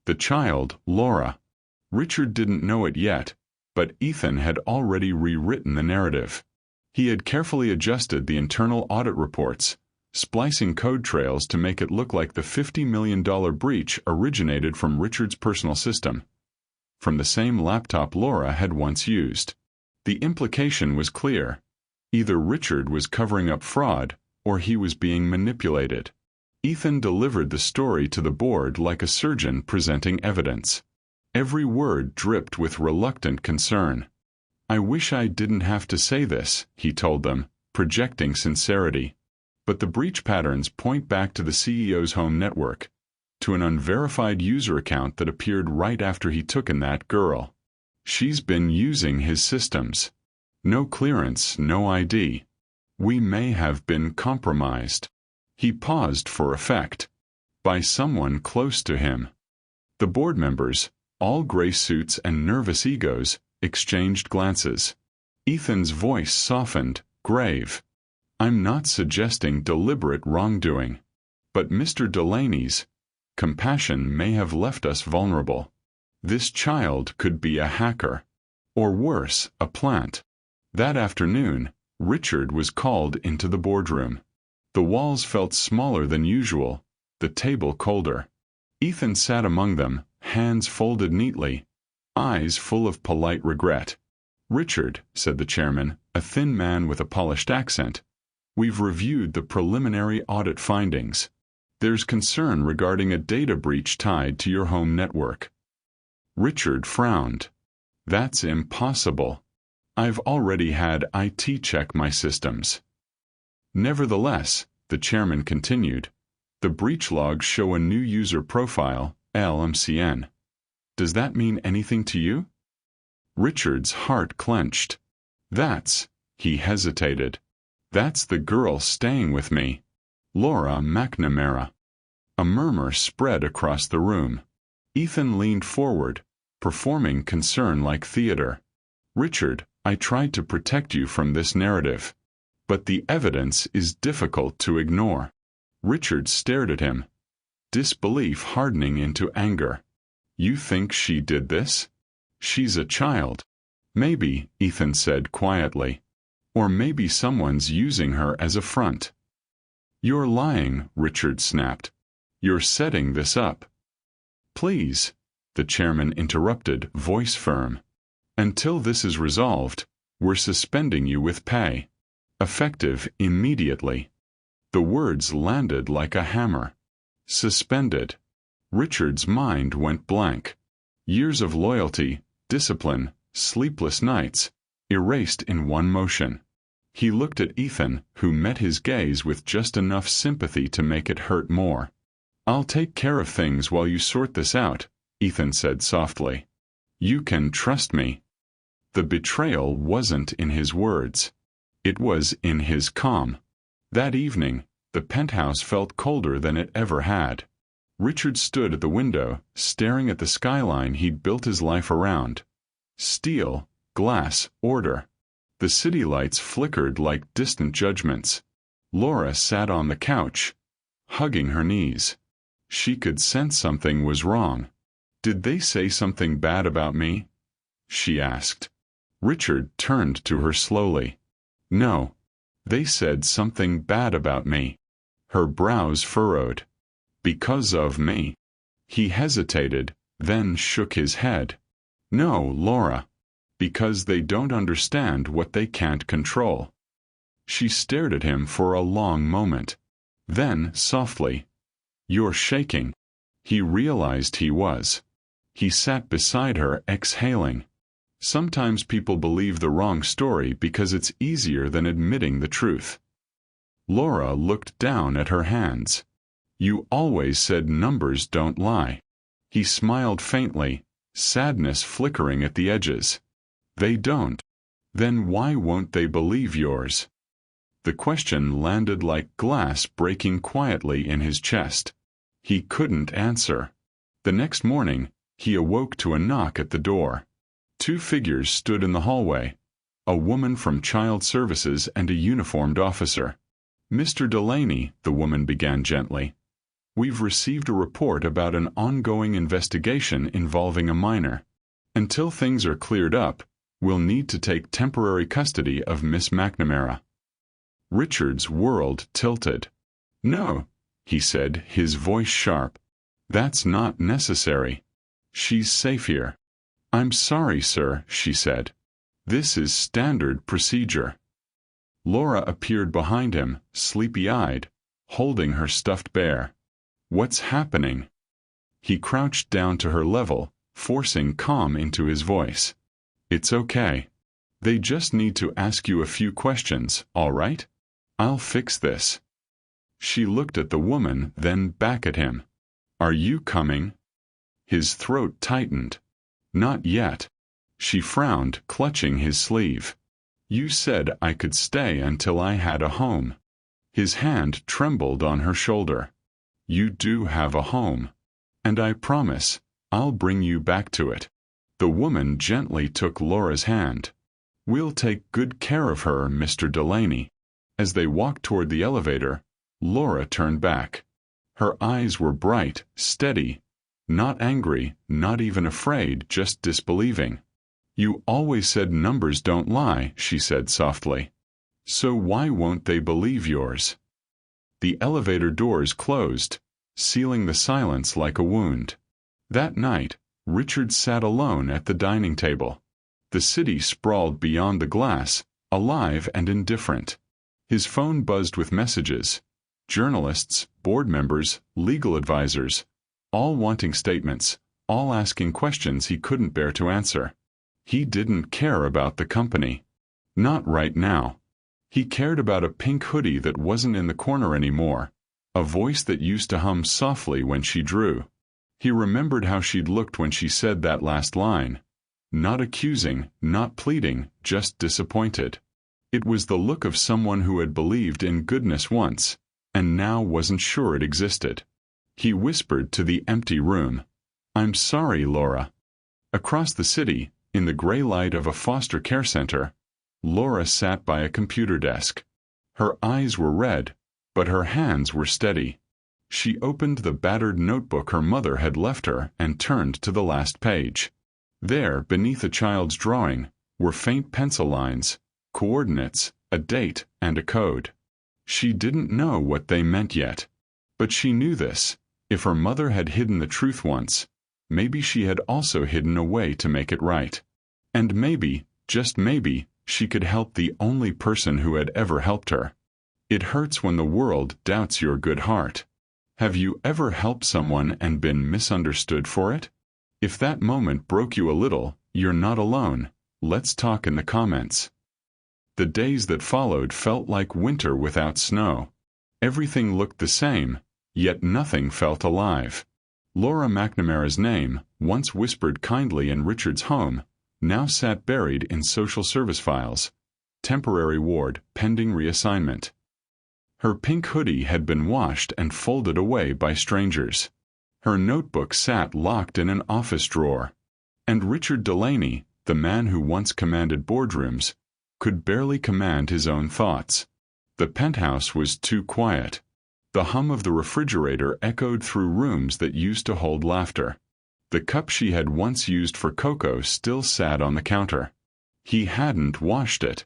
The child, Laura. Richard didn't know it yet, but Ethan had already rewritten the narrative. He had carefully adjusted the internal audit reports, splicing code trails to make it look like the $50 million breach originated from Richard's personal system, from the same laptop Laura had once used. The implication was clear. Either Richard was covering up fraud, or he was being manipulated. Ethan delivered the story to the board like a surgeon presenting evidence. Every word dripped with reluctant concern. "I wish I didn't have to say this," he told them, projecting sincerity. But the breach patterns point back to the CEO's home network, to an unverified user account that appeared right after he took in that girl. She's been using his systems. No clearance, no ID. We may have been compromised. He paused for effect. By someone close to him. The board members, all gray suits and nervous egos, exchanged glances. Ethan's voice softened, grave. "I'm not suggesting deliberate wrongdoing. But Mr. Delaney's compassion may have left us vulnerable. This child could be a hacker. Or worse, a plant." That afternoon, Richard was called into the boardroom. The walls felt smaller than usual, the table colder. Ethan sat among them, hands folded neatly, eyes full of polite regret. "Richard," said the chairman, a thin man with a polished accent, "we've reviewed the preliminary audit findings. There's concern regarding a data breach tied to your home network." Richard frowned. "That's impossible. I've already had IT check my systems." "Nevertheless," the chairman continued, "the breach logs show a new user profile, LMCN. Does that mean anything to you?" Richard's heart clenched. He hesitated. "That's the girl staying with me. Laura McNamara." A murmur spread across the room. Ethan leaned forward, performing concern like theater. "Richard, I tried to protect you from this narrative. But the evidence is difficult to ignore." Richard stared at him, disbelief hardening into anger. "You think she did this? She's a child." "Maybe," Ethan said quietly. "Or maybe someone's using her as a front." "You're lying," Richard snapped. "You're setting this up." Please, the chairman interrupted, voice firm. Until this is resolved, we're suspending you with pay. Effective immediately. The words landed like a hammer. Suspended. Richard's mind went blank. Years of loyalty, discipline, sleepless nights, erased in one motion. He looked at Ethan, who met his gaze with just enough sympathy to make it hurt more. I'll take care of things while you sort this out, Ethan said softly. You can trust me. The betrayal wasn't in his words. It was in his calm. That evening, the penthouse felt colder than it ever had. Richard stood at the window, staring at the skyline he'd built his life around. Steel, glass, order. The city lights flickered like distant judgments. Laura sat on the couch, hugging her knees. She could sense something was wrong. Did they say something bad about me? She asked. Richard turned to her slowly. No. They said something bad about me. Her brows furrowed. Because of me. He hesitated, then shook his head. No, Laura. Because they don't understand what they can't control. She stared at him for a long moment. Then, softly, You're shaking. He realized he was. He sat beside her, exhaling. Sometimes people believe the wrong story because it's easier than admitting the truth. Laura looked down at her hands. You always said numbers don't lie. He smiled faintly, sadness flickering at the edges. They don't. Then why won't they believe yours? The question landed like glass breaking quietly in his chest. He couldn't answer. The next morning, he awoke to a knock at the door. Two figures stood in the hallway, a woman from Child Services and a uniformed officer. Mr. Delaney, the woman began gently, we've received a report about an ongoing investigation involving a minor. Until things are cleared up, we'll need to take temporary custody of Miss McNamara. Richard's world tilted. No, he said, his voice sharp. That's not necessary. She's safe here. I'm sorry, sir, she said. This is standard procedure. Laura appeared behind him, sleepy-eyed, holding her stuffed bear. What's happening? He crouched down to her level, forcing calm into his voice. It's okay. They just need to ask you a few questions, all right? I'll fix this. She looked at the woman, then back at him. Are you coming? His throat tightened. Not yet. She frowned, clutching his sleeve. You said I could stay until I had a home. His hand trembled on her shoulder. You do have a home. And I promise, I'll bring you back to it. The woman gently took Laura's hand. We'll take good care of her, Mr. Delaney. As they walked toward the elevator, Laura turned back. Her eyes were bright, steady. Not angry, not even afraid, just disbelieving. You always said numbers don't lie, she said softly. So why won't they believe yours? The elevator doors closed, sealing the silence like a wound. That night, Richard sat alone at the dining table. The city sprawled beyond the glass, alive and indifferent. His phone buzzed with messages. Journalists, board members, legal advisors, all wanting statements, all asking questions he couldn't bear to answer. He didn't care about the company. Not right now. He cared about a pink hoodie that wasn't in the corner anymore, a voice that used to hum softly when she drew. He remembered how she'd looked when she said that last line. Not accusing, not pleading, just disappointed. It was the look of someone who had believed in goodness once, and now wasn't sure it existed. He whispered to the empty room, I'm sorry, Laura. Across the city, in the gray light of a foster care center, Laura sat by a computer desk. Her eyes were red, but her hands were steady. She opened the battered notebook her mother had left her and turned to the last page. There, beneath a child's drawing, were faint pencil lines, coordinates, a date, and a code. She didn't know what they meant yet. But she knew this. If her mother had hidden the truth once, Maybe she had also hidden a way to make it right. And maybe, just maybe, she could help the only person who had ever helped her. It hurts when the world doubts your good heart. Have you ever helped someone and been misunderstood for it? If that moment broke you a little, you're not alone. Let's talk in the comments. The days that followed felt like winter without snow. Everything looked the same, yet nothing felt alive. Laura McNamara's name, once whispered kindly in Richard's home, now sat buried in social service files. Temporary ward, pending reassignment. Her pink hoodie had been washed and folded away by strangers. Her notebook sat locked in an office drawer. And Richard Delaney, the man who once commanded boardrooms, could barely command his own thoughts. The penthouse was too quiet. The hum of the refrigerator echoed through rooms that used to hold laughter. The cup she had once used for cocoa still sat on the counter. He hadn't washed it.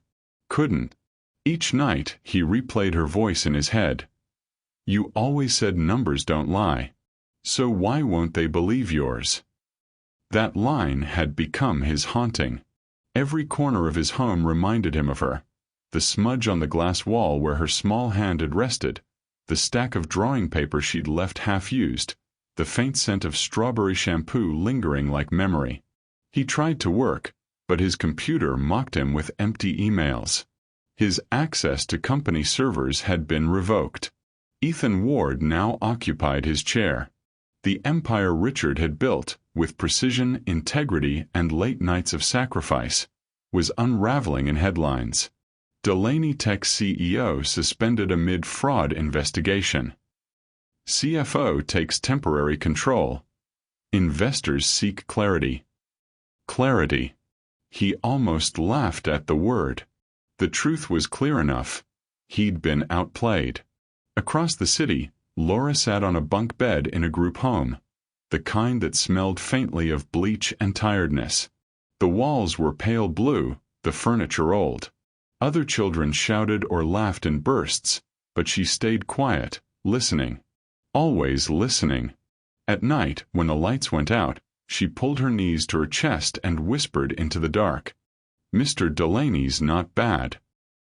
Couldn't. Each night, he replayed her voice in his head. You always said numbers don't lie. So why won't they believe yours? That line had become his haunting. Every corner of his home reminded him of her. The smudge on the glass wall where her small hand had rested, the stack of drawing paper she'd left half-used, the faint scent of strawberry shampoo lingering like memory. He tried to work, but his computer mocked him with empty emails. His access to company servers had been revoked. Ethan Ward now occupied his chair. The empire Richard had built, with precision, integrity, and late nights of sacrifice, was unraveling in headlines. Delaney Tech CEO suspended amid fraud investigation. CFO takes temporary control. Investors seek clarity. Clarity. He almost laughed at the word. The truth was clear enough. He'd been outplayed. Across the city, Laura sat on a bunk bed in a group home, the kind that smelled faintly of bleach and tiredness. The walls were pale blue, the furniture old. Other children shouted or laughed in bursts, but she stayed quiet, listening. Always listening. At night, when the lights went out, she pulled her knees to her chest and whispered into the dark. Mr. Delaney's not bad.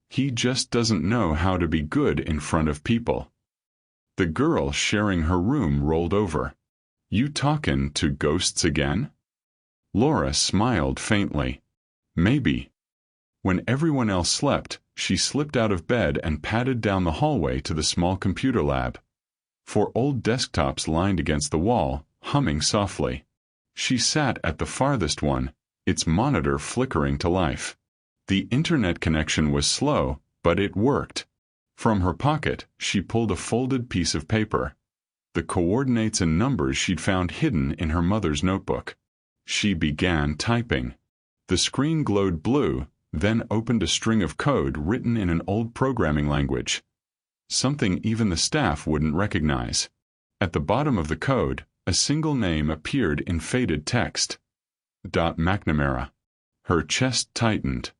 He just doesn't know how to be good in front of people. The girl sharing her room rolled over. You talkin' to ghosts again? Laura smiled faintly. Maybe. When everyone else slept, she slipped out of bed and padded down the hallway to the small computer lab. Four old desktops lined against the wall, humming softly. She sat at the farthest one, its monitor flickering to life. The internet connection was slow, but it worked. From her pocket, she pulled a folded piece of paper. The coordinates and numbers she'd found hidden in her mother's notebook. She began typing. The screen glowed blue, then opened a string of code written in an old programming language. Something even the staff wouldn't recognize. At the bottom of the code, a single name appeared in faded text. McNamara. Her chest tightened.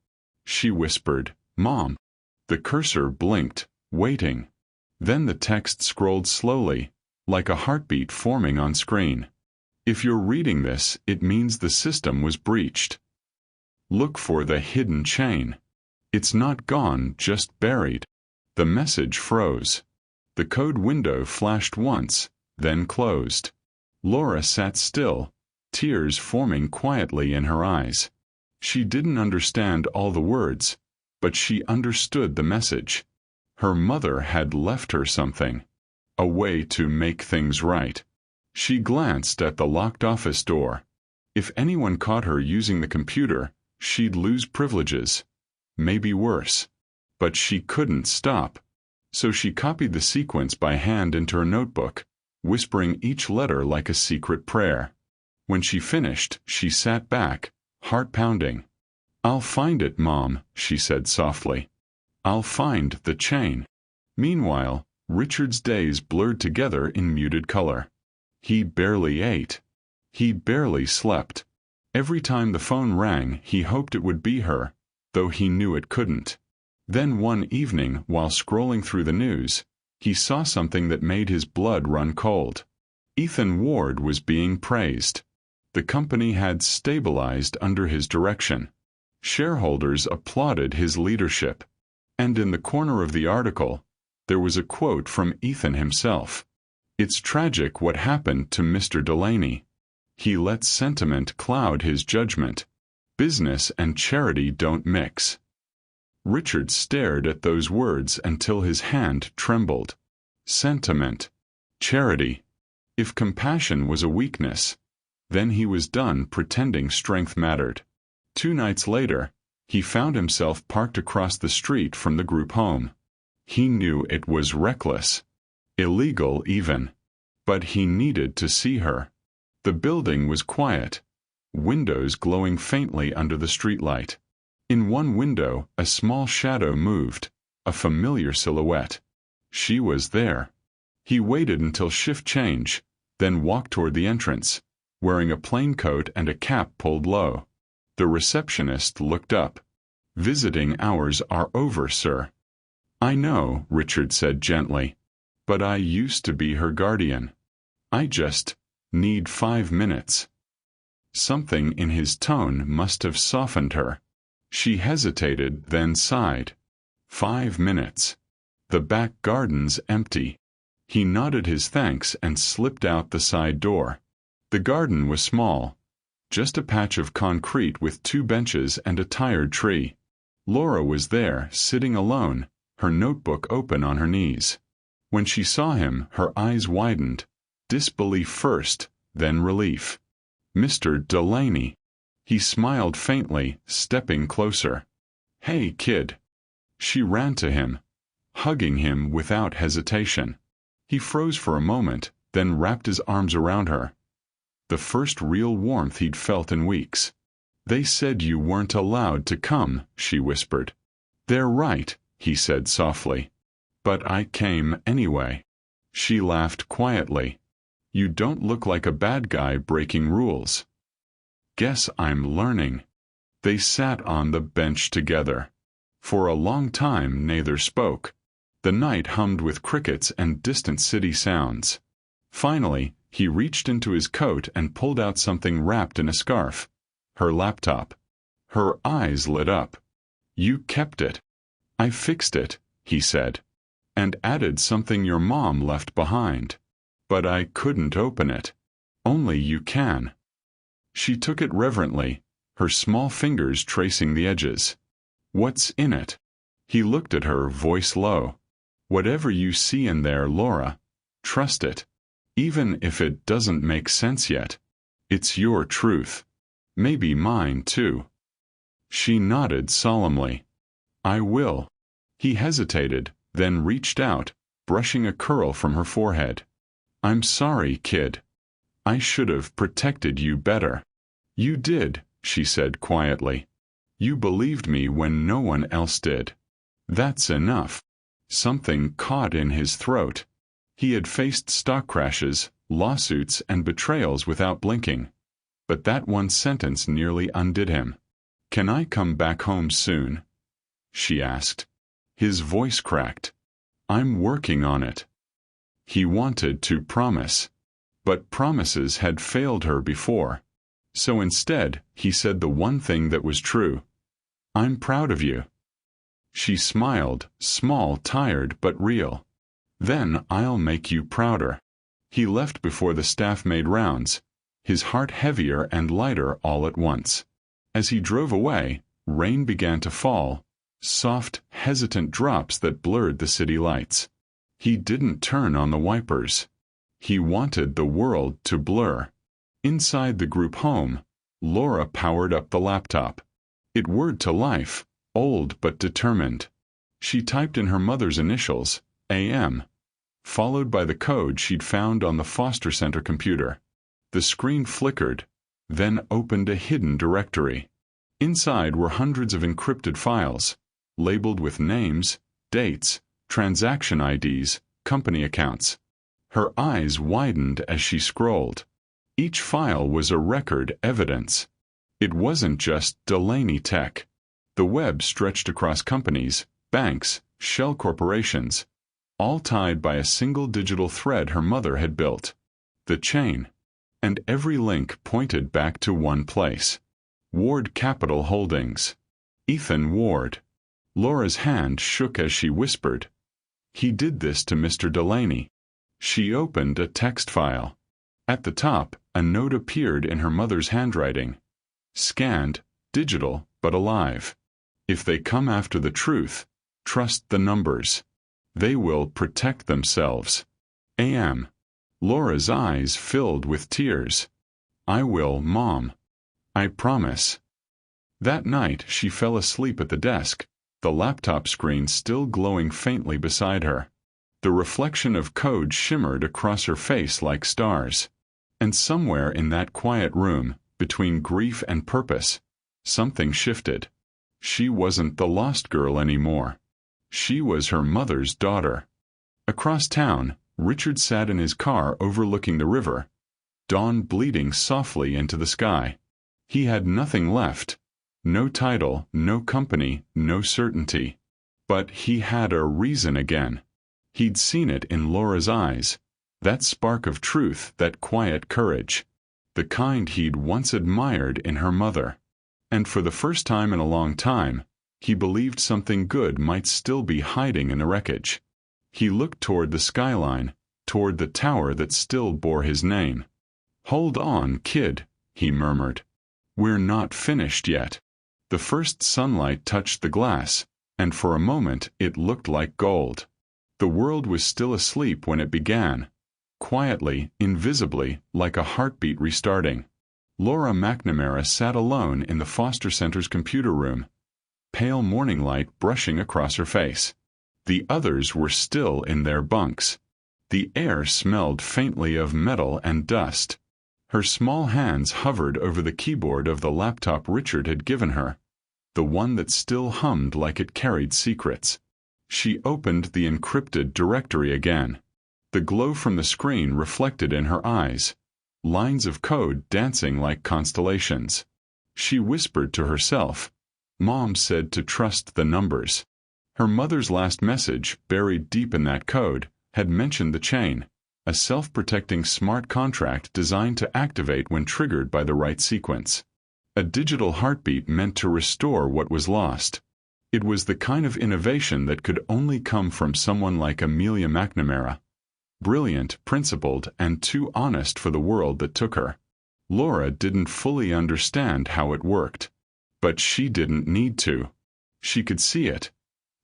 She whispered, Mom. The cursor blinked, waiting. Then the text scrolled slowly, like a heartbeat forming on screen. If you're reading this, it means the system was breached. Look for the hidden chain. It's not gone, just buried. The message froze. The code window flashed once, then closed. Laura sat still, tears forming quietly in her eyes. She didn't understand all the words, but she understood the message. Her mother had left her something. A way to make things right. She glanced at the locked office door. If anyone caught her using the computer, she'd lose privileges. Maybe worse. But she couldn't stop. So she copied the sequence by hand into her notebook, whispering each letter like a secret prayer. When she finished, she sat back, heart pounding. I'll find it, Mom, she said softly. I'll find the chain. Meanwhile, Richard's days blurred together in muted color. He barely ate. He barely slept. Every time the phone rang, he hoped it would be her, though he knew it couldn't. Then one evening, while scrolling through the news, he saw something that made his blood run cold. Ethan Ward was being praised. The company had stabilized under his direction. Shareholders applauded his leadership. And in the corner of the article, there was a quote from Ethan himself. "It's tragic what happened to Mr. Delaney. He let sentiment cloud his judgment. Business and charity don't mix." Richard stared at those words until his hand trembled. Sentiment. Charity. If compassion was a weakness, then he was done pretending strength mattered. 2 nights later, he found himself parked across the street from the group home. He knew it was reckless. Illegal even. But he needed to see her. The building was quiet, windows glowing faintly under the streetlight. In one window, a small shadow moved, a familiar silhouette. She was there. He waited until shift change, then walked toward the entrance, wearing a plain coat and a cap pulled low. The receptionist looked up. "Visiting hours are over, sir." "I know," Richard said gently, "but I used to be her guardian. I just need 5 minutes." Something in his tone must have softened her. She hesitated, then sighed. 5 minutes. The back garden's empty. He nodded his thanks and slipped out the side door. The garden was small, just a patch of concrete with 2 benches and a tired tree. Laura was there, sitting alone, her notebook open on her knees. When she saw him, her eyes widened, disbelief first, then relief. "Mr. Delaney." He smiled faintly, stepping closer. "Hey, kid." She ran to him, hugging him without hesitation. He froze for a moment, then wrapped his arms around her. The first real warmth he'd felt in weeks. "They said you weren't allowed to come," she whispered. "They're right," he said softly. "But I came anyway." She laughed quietly. "You don't look like a bad guy breaking rules." "Guess I'm learning." They sat on the bench together. For a long time neither spoke. The night hummed with crickets and distant city sounds. Finally, he reached into his coat and pulled out something wrapped in a scarf. Her laptop. Her eyes lit up. "You kept it." "I fixed it," he said, "and added something your mom left behind. But I couldn't open it. Only you can." She took it reverently, her small fingers tracing the edges. "What's in it?" He looked at her, voice low. "Whatever you see in there, Laura, trust it. Even if it doesn't make sense yet. It's your truth. Maybe mine, too." She nodded solemnly. "I will." He hesitated, then reached out, brushing a curl from her forehead. "I'm sorry, kid. I should have protected you better." "You did," she said quietly. "You believed me when no one else did. That's enough." Something caught in his throat. He had faced stock crashes, lawsuits, and betrayals without blinking. But that one sentence nearly undid him. "Can I come back home soon?" she asked. His voice cracked. "I'm working on it." He wanted to promise. But promises had failed her before. So instead, he said the one thing that was true. "I'm proud of you." She smiled, small, tired, but real. "Then I'll make you prouder." He left before the staff made rounds, his heart heavier and lighter all at once. As he drove away, rain began to fall, soft, hesitant drops that blurred the city lights. He didn't turn on the wipers. He wanted the world to blur. Inside the group home, Laura powered up the laptop. It whirred to life, old but determined. She typed in her mother's initials, AM, followed by the code she'd found on the foster center computer. The screen flickered, then opened a hidden directory. Inside were hundreds of encrypted files, labeled with names, dates, transaction IDs, company accounts. Her eyes widened as she scrolled. Each file was a record, evidence. It wasn't just Delaney tech. The web stretched across companies, banks, shell corporations, all tied by a single digital thread her mother had built. The chain. and every link pointed back to one place. Ward Capital Holdings. Ethan Ward. Laura's hand shook as she whispered, "He did this to Mr. Delaney." She opened a text file. At the top, a note appeared in her mother's handwriting. Scanned, digital, but alive. If they come after the truth, trust the numbers. They will protect themselves. A.M. Laura's eyes filled with tears. "I will, Mom. I promise." That night she fell asleep at the desk, the laptop screen still glowing faintly beside her. The reflection of code shimmered across her face like stars. And somewhere in that quiet room, between grief and purpose, something shifted. She wasn't the lost girl anymore. She was her mother's daughter. Across town, Richard sat in his car overlooking the river, dawn bleeding softly into the sky. He had nothing left. No title, no company, no certainty. But he had a reason again. He'd seen it in Laura's eyes. That spark of truth, that quiet courage. The kind he'd once admired in her mother. And for the first time in a long time, he believed something good might still be hiding in the wreckage. He looked toward the skyline, toward the tower that still bore his name. "Hold on, kid," he murmured. "We're not finished yet." The first sunlight touched the glass, and for a moment it looked like gold. The world was still asleep when it began. Quietly, invisibly, like a heartbeat restarting. Laura McNamara sat alone in the Foster Center's computer room, pale morning light brushing across her face. The others were still in their bunks. The air smelled faintly of metal and dust. Her small hands hovered over the keyboard of the laptop Richard had given her, the one that still hummed like it carried secrets. She opened the encrypted directory again. The glow from the screen reflected in her eyes, lines of code dancing like constellations. She whispered to herself, "Mom said to trust the numbers." Her mother's last message, buried deep in that code, had mentioned the chain, a self-protecting smart contract designed to activate when triggered by the right sequence. A digital heartbeat meant to restore what was lost. It was the kind of innovation that could only come from someone like Amelia McNamara. Brilliant, principled, and too honest for the world that took her. Laura didn't fully understand how it worked. But she didn't need to. She could see it.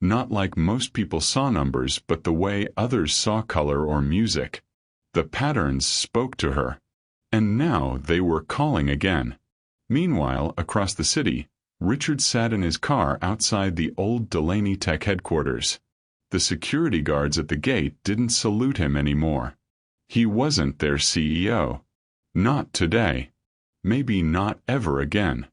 Not like most people saw numbers, but the way others saw color or music. The patterns spoke to her. And now they were calling again. Meanwhile, across the city, Richard sat in his car outside the old Delaney Tech headquarters. The security guards at the gate didn't salute him anymore. He wasn't their CEO. Not today. Maybe not ever again.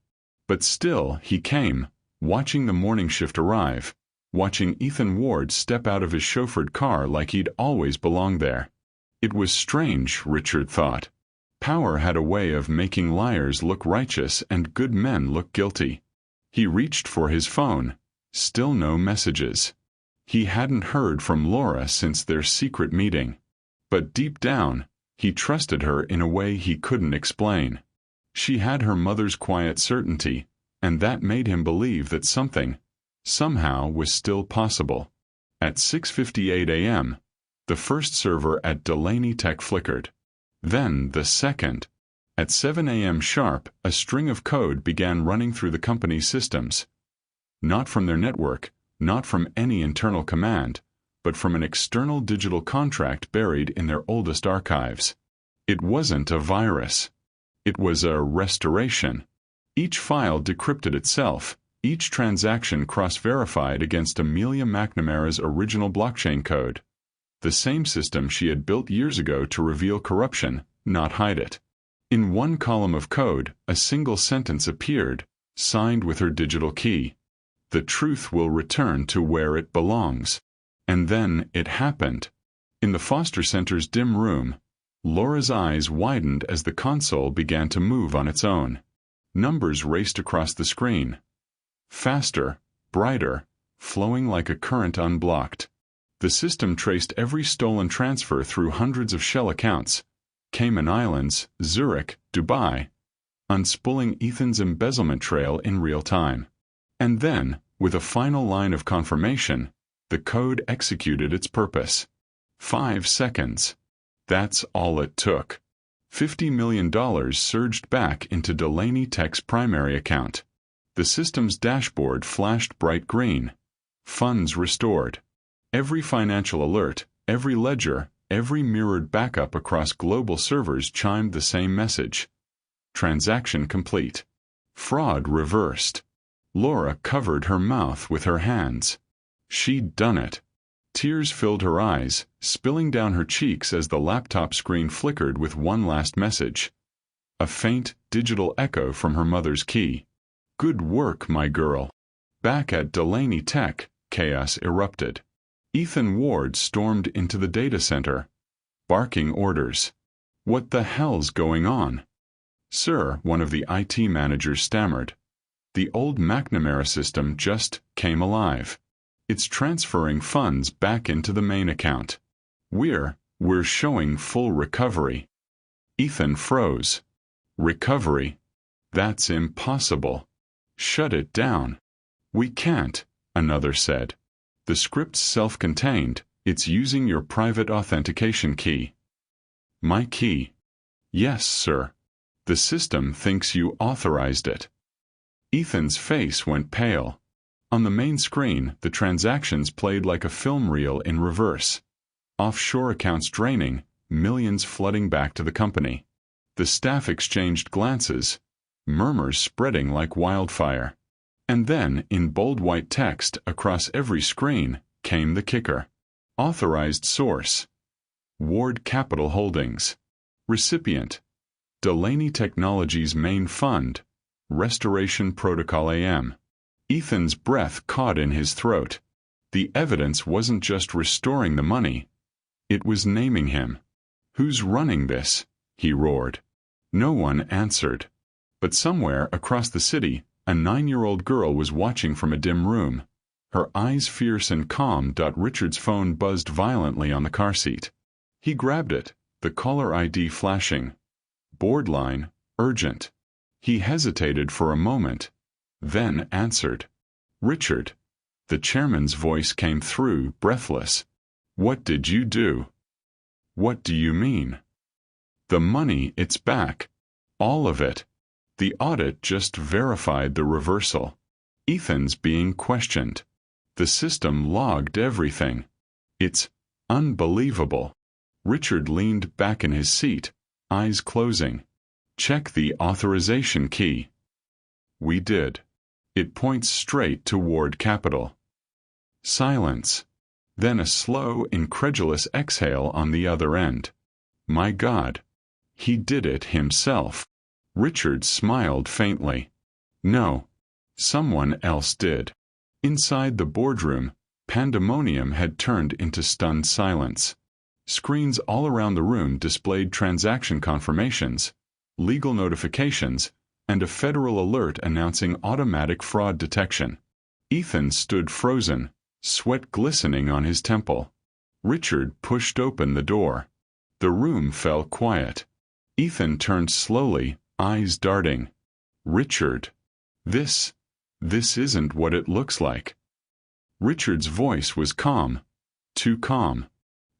But still, he came, watching the morning shift arrive, watching Ethan Ward step out of his chauffeured car like he'd always belonged there. It was strange, Richard thought. Power had a way of making liars look righteous and good men look guilty. He reached for his phone. Still no messages. He hadn't heard from Laura since their secret meeting. But deep down, he trusted her in a way he couldn't explain. She had her mother's quiet certainty, and that made him believe that something, somehow, was still possible. At 6:58 a.m., the first server at Delaney Tech flickered. Then the second. At 7 a.m. sharp, a string of code began running through the company's systems. Not from their network, not from any internal command, but from an external digital contract buried in their oldest archives. It wasn't a virus. It was a restoration. Each file decrypted itself, each transaction cross-verified against Amelia McNamara's original blockchain code. The same system she had built years ago to reveal corruption, not hide it. In one column of code, a single sentence appeared, signed with her digital key. The truth will return to where it belongs. And then it happened. In the Foster Center's dim room, Laura's eyes widened as the console began to move on its own. Numbers raced across the screen. Faster, brighter, flowing like a current unblocked. The system traced every stolen transfer through hundreds of shell accounts, Cayman Islands, Zurich, Dubai, unspooling Ethan's embezzlement trail in real time. And then, with a final line of confirmation, the code executed its purpose. 5 seconds. That's all it took. $50 million surged back into Delaney Tech's primary account. The system's dashboard flashed bright green. Funds restored. Every financial alert, every ledger, every mirrored backup across global servers chimed the same message. Transaction complete. Fraud reversed. Laura covered her mouth with her hands. She'd done it. Tears filled her eyes, spilling down her cheeks as the laptop screen flickered with one last message. A faint, digital echo from her mother's key. "Good work, my girl." Back at Delaney Tech, chaos erupted. Ethan Ward stormed into the data center, barking orders. "What the hell's going on?" "Sir," one of the IT managers stammered. "The old McNamara system just came alive. It's transferring funds back into the main account. We're showing full recovery." Ethan froze. "Recovery? That's impossible. Shut it down." "We can't," another said. "The script's self-contained. It's using your private authentication key." "My key?" "Yes, sir. The system thinks you authorized it." Ethan's face went pale. On the main screen, the transactions played like a film reel in reverse. Offshore accounts draining, millions flooding back to the company. The staff exchanged glances, murmurs spreading like wildfire. And then, in bold white text across every screen, came the kicker. Authorized source: Ward Capital Holdings. Recipient: Delaney Technologies Main Fund, Restoration Protocol AM. Ethan's breath caught in his throat. The evidence wasn't just restoring the money. It was naming him. "Who's running this?" he roared. No one answered. But somewhere across the city, a 9-year-old girl was watching from a dim room. Her eyes fierce and calm. Richard's phone buzzed violently on the car seat. He grabbed it, the caller ID flashing. Board line, urgent. He hesitated for a moment, then answered. "Richard." The chairman's voice came through, breathless. "What did you do?" "What do you mean?" "The money, it's back. All of it. The audit just verified the reversal." Ethan's being questioned. The system logged everything. "It's unbelievable." Richard leaned back in his seat, eyes closing. "Check the authorization key." "We did. It points straight to Ward Capital." Silence. Then a slow, incredulous exhale on the other end. "My God. He did it himself." Richard smiled faintly. "No. Someone else did." Inside the boardroom, pandemonium had turned into stunned silence. Screens all around the room displayed transaction confirmations, legal notifications, and a federal alert announcing automatic fraud detection. Ethan stood frozen, sweat glistening on his temple. Richard pushed open the door. The room fell quiet. Ethan turned slowly, eyes darting. "Richard, this isn't what it looks like." Richard's voice was calm, too calm.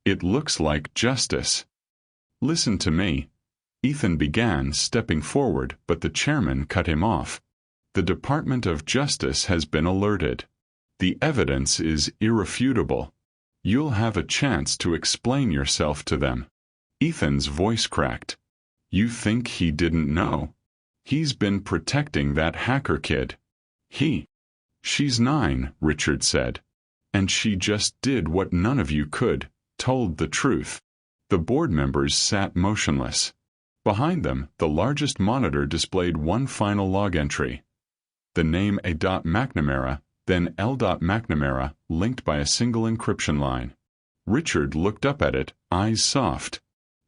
"It looks like justice." "Listen to me," Ethan began, stepping forward, but the chairman cut him off. "The Department of Justice has been alerted. The evidence is irrefutable. You'll have a chance to explain yourself to them." Ethan's voice cracked. "You think he didn't know? He's been protecting that hacker kid. She's 9, Richard said. And she just did what none of you could, told the truth." The board members sat motionless. Behind them, the largest monitor displayed one final log entry. The name A. McNamara, then L. McNamara, linked by a single encryption line. Richard looked up at it, eyes soft.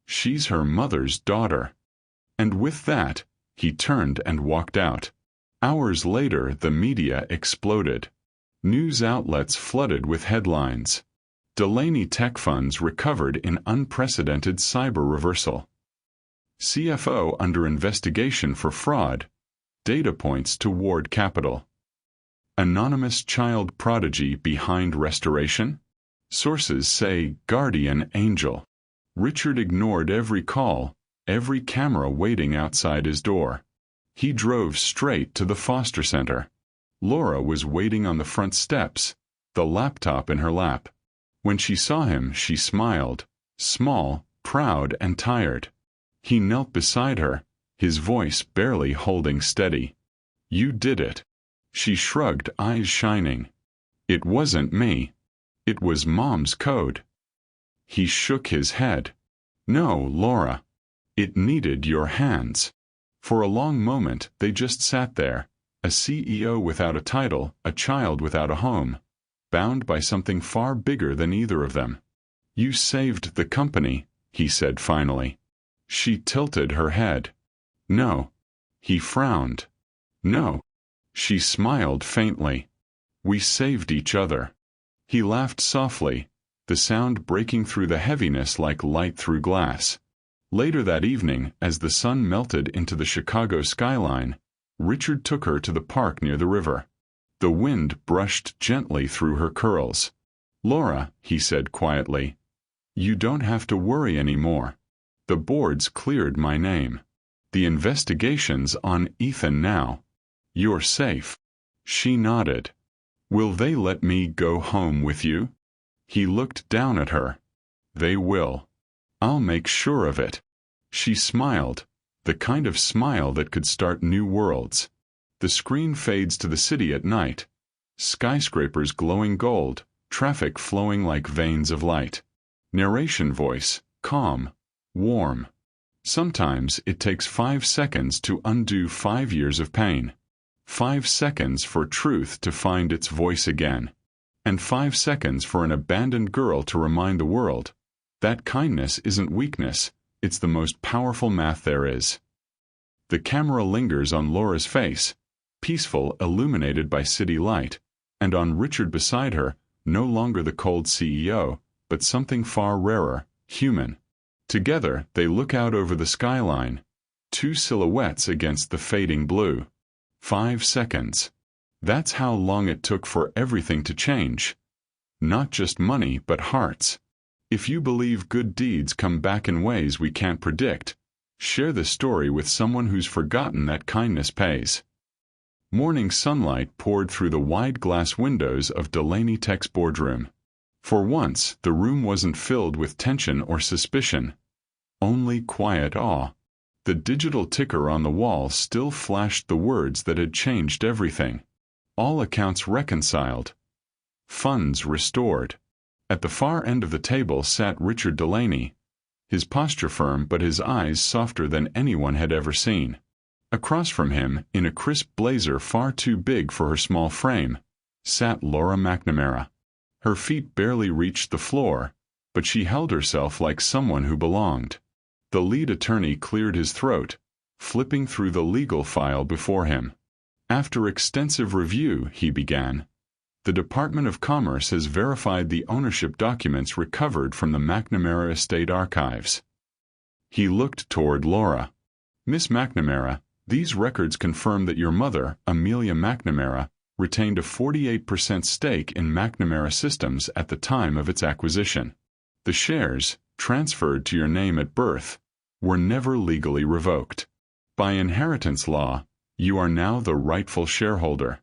"She's her mother's daughter." And with that, he turned and walked out. Hours later, the media exploded. News outlets flooded with headlines. Delaney Tech funds recovered in unprecedented cyber reversal. CFO under investigation for fraud. Data points toward capital. Anonymous child prodigy behind restoration? Sources say guardian angel. Richard ignored every call, every camera waiting outside his door. He drove straight to the foster center. Laura was waiting on the front steps, the laptop in her lap. When she saw him, she smiled, small, proud, and tired. He knelt beside her, his voice barely holding steady. "You did it." She shrugged, eyes shining. "It wasn't me. It was Mom's code." He shook his head. "No, Laura. It needed your hands." For a long moment, they just sat there, a CEO without a title, a child without a home, bound by something far bigger than either of them. "You saved the company," he said finally. She tilted her head. "No." He frowned. "No." She smiled faintly. "We saved each other." He laughed softly, the sound breaking through the heaviness like light through glass. Later that evening, as the sun melted into the Chicago skyline, Richard took her to the park near the river. The wind brushed gently through her curls. "Laura," he said quietly, "you don't have to worry anymore. The board's cleared my name. The investigation's on Ethan now. You're safe." She nodded. "Will they let me go home with you?" He looked down at her. "They will. I'll make sure of it." She smiled, the kind of smile that could start new worlds. The screen fades to the city at night. Skyscrapers glowing gold, traffic flowing like veins of light. Narration voice, calm, warm. Sometimes it takes 5 seconds to undo 5 years of pain. 5 seconds for truth to find its voice again. And 5 seconds for an abandoned girl to remind the world that kindness isn't weakness, it's the most powerful math there is. The camera lingers on Laura's face, peaceful, illuminated by city light, and on Richard beside her, no longer the cold CEO, but something far rarer, human. Together, they look out over the skyline, two silhouettes against the fading blue. 5 seconds. That's how long it took for everything to change. Not just money, but hearts. If you believe good deeds come back in ways we can't predict, share the story with someone who's forgotten that kindness pays. Morning sunlight poured through the wide glass windows of Delaney Tech's boardroom. For once, the room wasn't filled with tension or suspicion. Only quiet awe. The digital ticker on the wall still flashed the words that had changed everything. All accounts reconciled. Funds restored. At the far end of the table sat Richard Delaney, his posture firm but his eyes softer than anyone had ever seen. Across from him, in a crisp blazer far too big for her small frame, sat Laura McNamara. Her feet barely reached the floor, but she held herself like someone who belonged. The lead attorney cleared his throat, flipping through the legal file before him. "After extensive review," he began, "the Department of Commerce has verified the ownership documents recovered from the McNamara estate archives." He looked toward Laura. "Miss McNamara, these records confirm that your mother, Amelia McNamara, retained a 48% stake in McNamara Systems at the time of its acquisition. The shares, transferred to your name at birth, were never legally revoked. By inheritance law, you are now the rightful shareholder."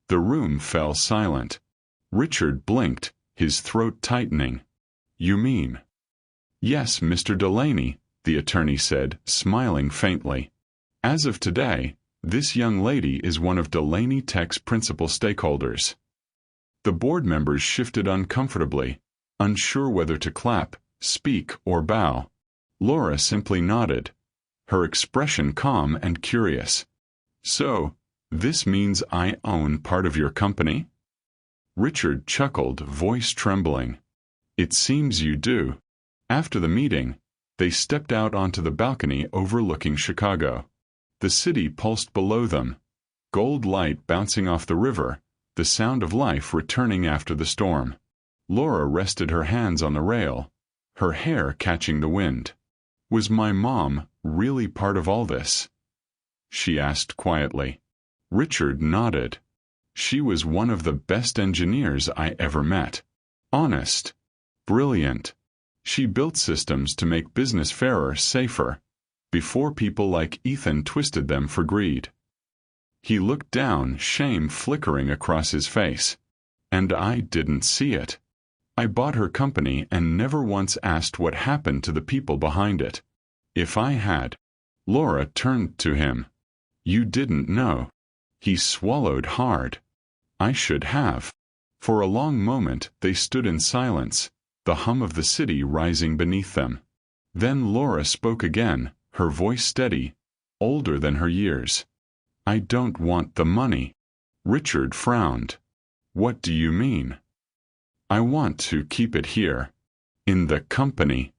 The room fell silent. Richard blinked, his throat tightening. "You mean?" "Yes, Mr. Delaney," the attorney said, smiling faintly. "As of today, this young lady is one of Delaney Tech's principal stakeholders." The board members shifted uncomfortably, unsure whether to clap, speak, or bow. Laura simply nodded, her expression calm and curious. "So, this means I own part of your company?" Richard chuckled, voice trembling. "It seems you do." After the meeting, they stepped out onto the balcony overlooking Chicago. The city pulsed below them, gold light bouncing off the river, the sound of life returning after the storm. Laura rested her hands on the rail, her hair catching the wind. "Was my mom," really part of all this?" she asked quietly. Richard nodded. "She was one of the best engineers I ever met. Honest. Brilliant. She built systems to make business fairer, safer, before people like Ethan twisted them for greed." He looked down, shame flickering across his face. "And I didn't see it. I bought her company and never once asked what happened to the people behind it. If I had—" Laura turned to him. "You didn't know." He swallowed hard. "I should have." For a long moment they stood in silence, the hum of the city rising beneath them. Then Laura spoke again, her voice steady, older than her years. "I don't want the money." Richard frowned. "What do you mean?" "I want to keep it here. In the company.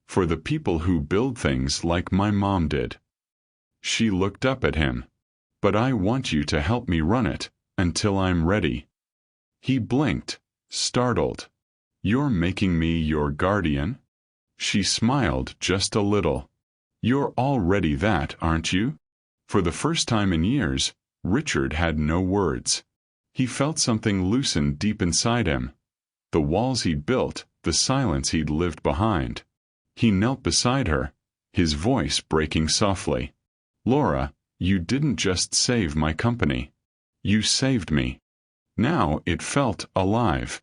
For the people who build things like my mom did." She looked up at him. "But I want you to help me run it, until I'm ready." He blinked, startled. "You're making me your guardian?" She smiled just a little. "You're already that, aren't you?" For the first time in years, Richard had no words. He felt something loosen deep inside him. The walls he'd built, the silence he'd lived behind. He knelt beside her, his voice breaking softly. "Laura, you didn't just save my company. You saved me." Now it felt alive.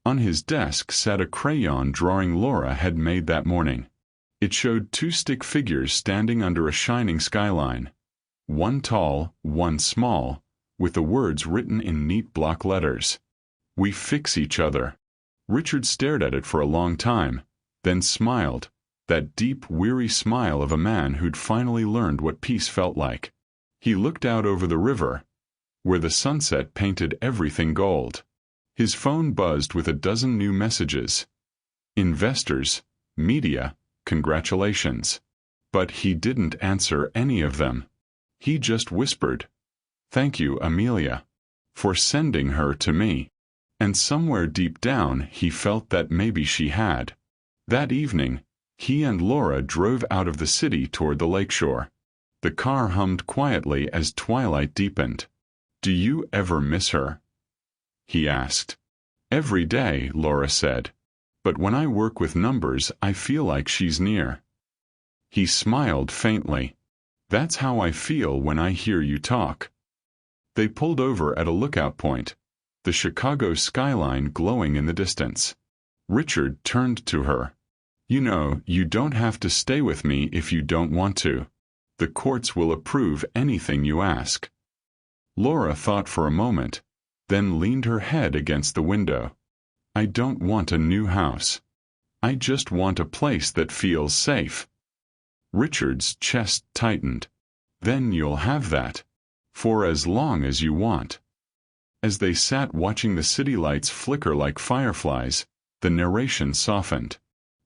On his desk sat a crayon drawing Laura had made that morning. It showed two stick figures standing under a shining skyline. One tall, one small, with the words written in neat block letters. "We fix each other." Richard stared at it for a long time, then smiled, that deep, weary smile of a man who'd finally learned what peace felt like. He looked out over the river, where the sunset painted everything gold. His phone buzzed with a dozen new messages. Investors, media, congratulations. But he didn't answer any of them. He just whispered, "Thank you, Amelia, for sending her to me." And somewhere deep down he felt that maybe she had. That evening, he and Laura drove out of the city toward the lakeshore. The car hummed quietly as twilight deepened. "Do you ever miss her?" he asked. "Every day," Laura said. "But when I work with numbers, I feel like she's near." He smiled faintly. "That's how I feel when I hear you talk." They pulled over at a lookout point, the Chicago skyline glowing in the distance. Richard turned to her. "You know, you don't have to stay with me if you don't want to. The courts will approve anything you ask." Laura thought for a moment, then leaned her head against the window. "I don't want a new house. I just want a place that feels safe." Richard's chest tightened. "Then you'll have that. For as long as you want." As they sat watching the city lights flicker like fireflies, the narration softened.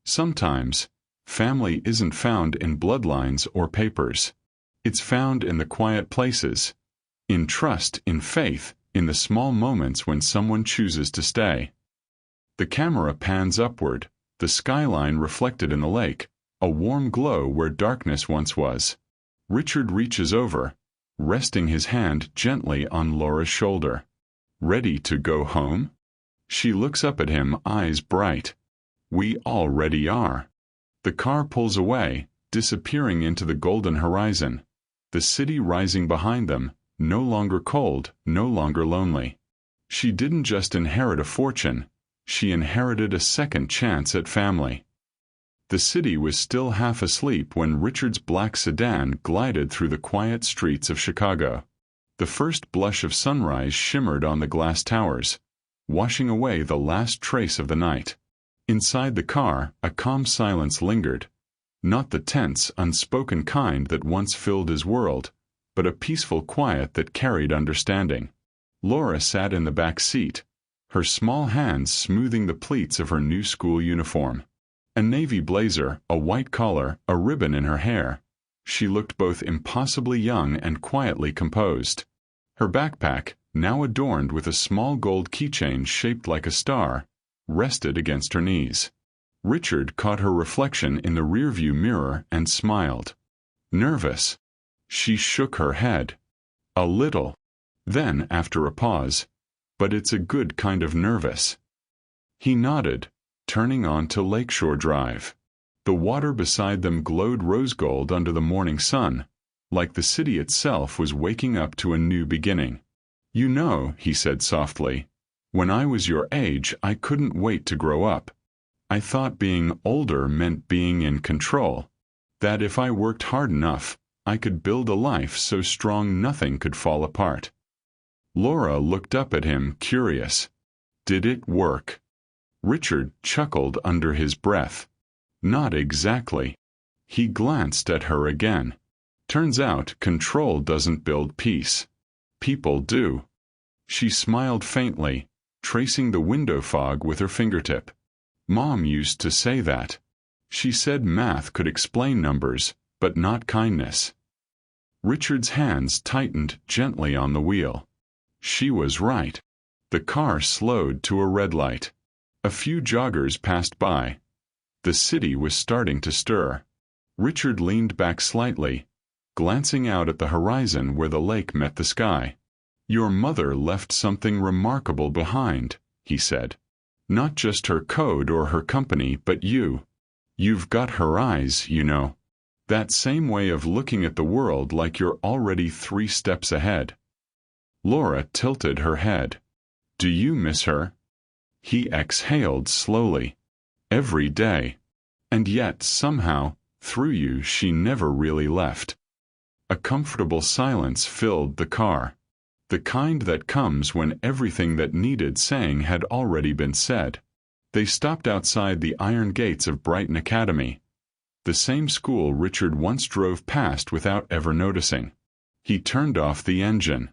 Sometimes, family isn't found in bloodlines or papers. It's found in the quiet places, in trust, in faith, in the small moments when someone chooses to stay. The camera pans upward, the skyline reflected in the lake, a warm glow where darkness once was. Richard reaches over, resting his hand gently on Laura's shoulder. "Ready to go home?" She looks up at him, eyes bright. "We already are." The car pulls away, disappearing into the golden horizon. The city rising behind them, no longer cold, no longer lonely. She didn't just inherit a fortune, she inherited a second chance at family. The city was still half asleep when Richard's black sedan glided through the quiet streets of Chicago. The first blush of sunrise shimmered on the glass towers, washing away the last trace of the night. Inside the car, a calm silence lingered, not the tense, unspoken kind that once filled his world, but a peaceful quiet that carried understanding. Laura sat in the back seat, her small hands smoothing the pleats of her new school uniform. A navy blazer, a white collar, a ribbon in her hair. She looked both impossibly young and quietly composed. Her backpack, now adorned with a small gold keychain shaped like a star, rested against her knees. Richard caught her reflection in the rearview mirror and smiled. Nervous. She shook her head. A little. Then, after a pause, but it's a good kind of nervous. He nodded, turning on to Lakeshore Drive. The water beside them glowed rose gold under the morning sun, like the city itself was waking up to a new beginning. You know, he said softly, when I was your age, I couldn't wait to grow up. I thought being older meant being in control, that if I worked hard enough, I could build a life so strong nothing could fall apart. Laura looked up at him, curious. Did it work? Richard chuckled under his breath. Not exactly. He glanced at her again. Turns out control doesn't build peace. People do. She smiled faintly, tracing the window fog with her fingertip. Mom used to say that. She said math could explain numbers, but not kindness. Richard's hands tightened gently on the wheel. She was right. The car slowed to a red light. A few joggers passed by. The city was starting to stir. Richard leaned back slightly, glancing out at the horizon where the lake met the sky. Your mother left something remarkable behind, he said. Not just her code or her company, but you. You've got her eyes, you know. That same way of looking at the world like you're already 3 steps ahead. Laura tilted her head. Do you miss her? He exhaled slowly. Every day. And yet, somehow, through you she never really left. A comfortable silence filled the car. The kind that comes when everything that needed saying had already been said. They stopped outside the iron gates of Brighton Academy, the same school Richard once drove past without ever noticing. He turned off the engine.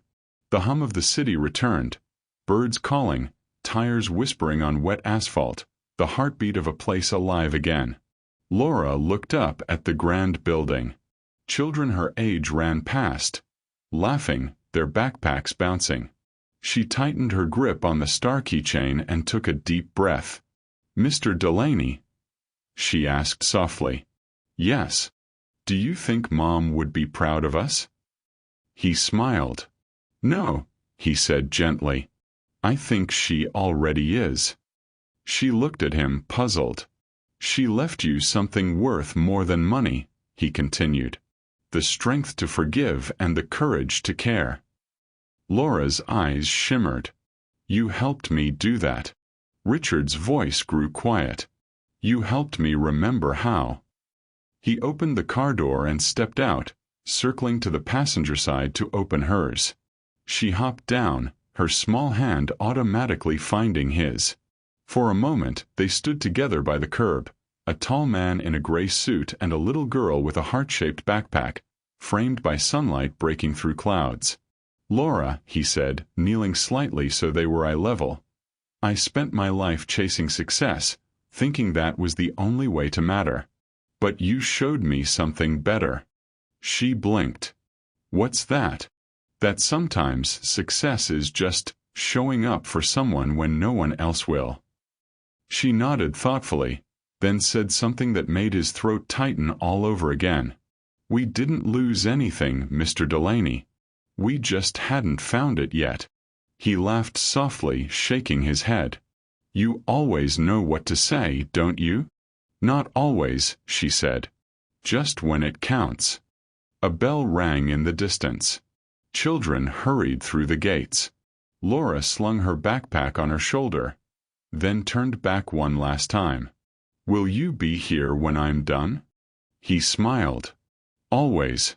The hum of the city returned, birds calling, tires whispering on wet asphalt, the heartbeat of a place alive again. Laura looked up at the grand building. Children her age ran past, laughing, their backpacks bouncing. She tightened her grip on the star keychain and took a deep breath. Mr. Delaney? She asked softly. Yes. Do you think Mom would be proud of us? He smiled. No, he said gently. I think she already is. She looked at him, puzzled. She left you something worth more than money, he continued. The strength to forgive and the courage to care. Laura's eyes shimmered. You helped me do that. Richard's voice grew quiet. You helped me remember how. He opened the car door and stepped out, circling to the passenger side to open hers. She hopped down, her small hand automatically finding his. For a moment, they stood together by the curb, a tall man in a gray suit and a little girl with a heart-shaped backpack, framed by sunlight breaking through clouds. Laura, he said, kneeling slightly so they were eye level. I spent my life chasing success, thinking that was the only way to matter. But you showed me something better. She blinked. What's that? That sometimes success is just showing up for someone when no one else will. She nodded thoughtfully, then said something that made his throat tighten all over again. We didn't lose anything, Mr. Delaney. We just hadn't found it yet. He laughed softly, shaking his head. You always know what to say, don't you? Not always, she said. Just when it counts. A bell rang in the distance. Children hurried through the gates. Laura slung her backpack on her shoulder, then turned back one last time. Will you be here when I'm done? He smiled. Always.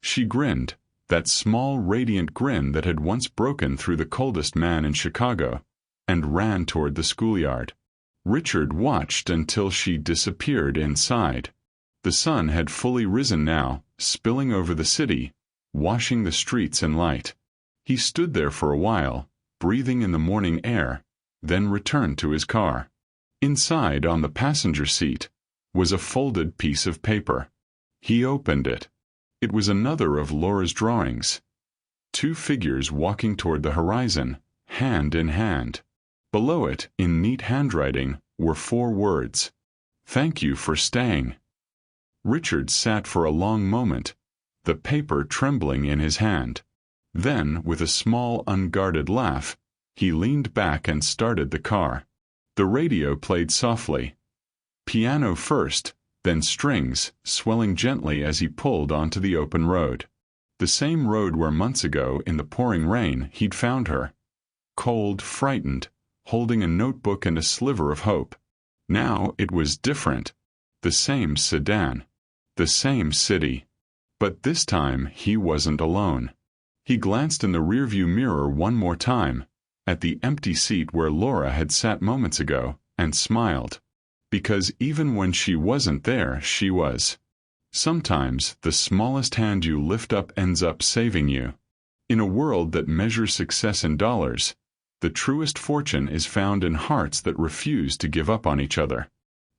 She grinned, that small radiant grin that had once broken through the coldest man in Chicago, and ran toward the schoolyard. Richard watched until she disappeared inside. The sun had fully risen now, spilling over the city, washing the streets in light. He stood there for a while, breathing in the morning air, then returned to his car. Inside, on the passenger seat, was a folded piece of paper. He opened it. It was another of Laura's drawings. 2 figures walking toward the horizon, hand in hand. Below it, in neat handwriting, were 4 words. Thank you for staying. Richard sat for a long moment, the paper trembling in his hand. Then, with a small, unguarded laugh, he leaned back and started the car. The radio played softly. Piano first, then strings, swelling gently as he pulled onto the open road. The same road where months ago, in the pouring rain, he'd found her. Cold, frightened, holding a notebook and a sliver of hope. Now it was different. The same sedan. The same city. But this time he wasn't alone. He glanced in the rearview mirror one more time, at the empty seat where Laura had sat moments ago, and smiled. Because even when she wasn't there, she was. Sometimes the smallest hand you lift up ends up saving you. In a world that measures success in dollars, the truest fortune is found in hearts that refuse to give up on each other.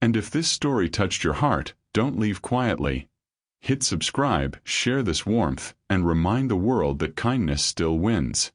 And if this story touched your heart, don't leave quietly. Hit subscribe, share this warmth, and remind the world that kindness still wins.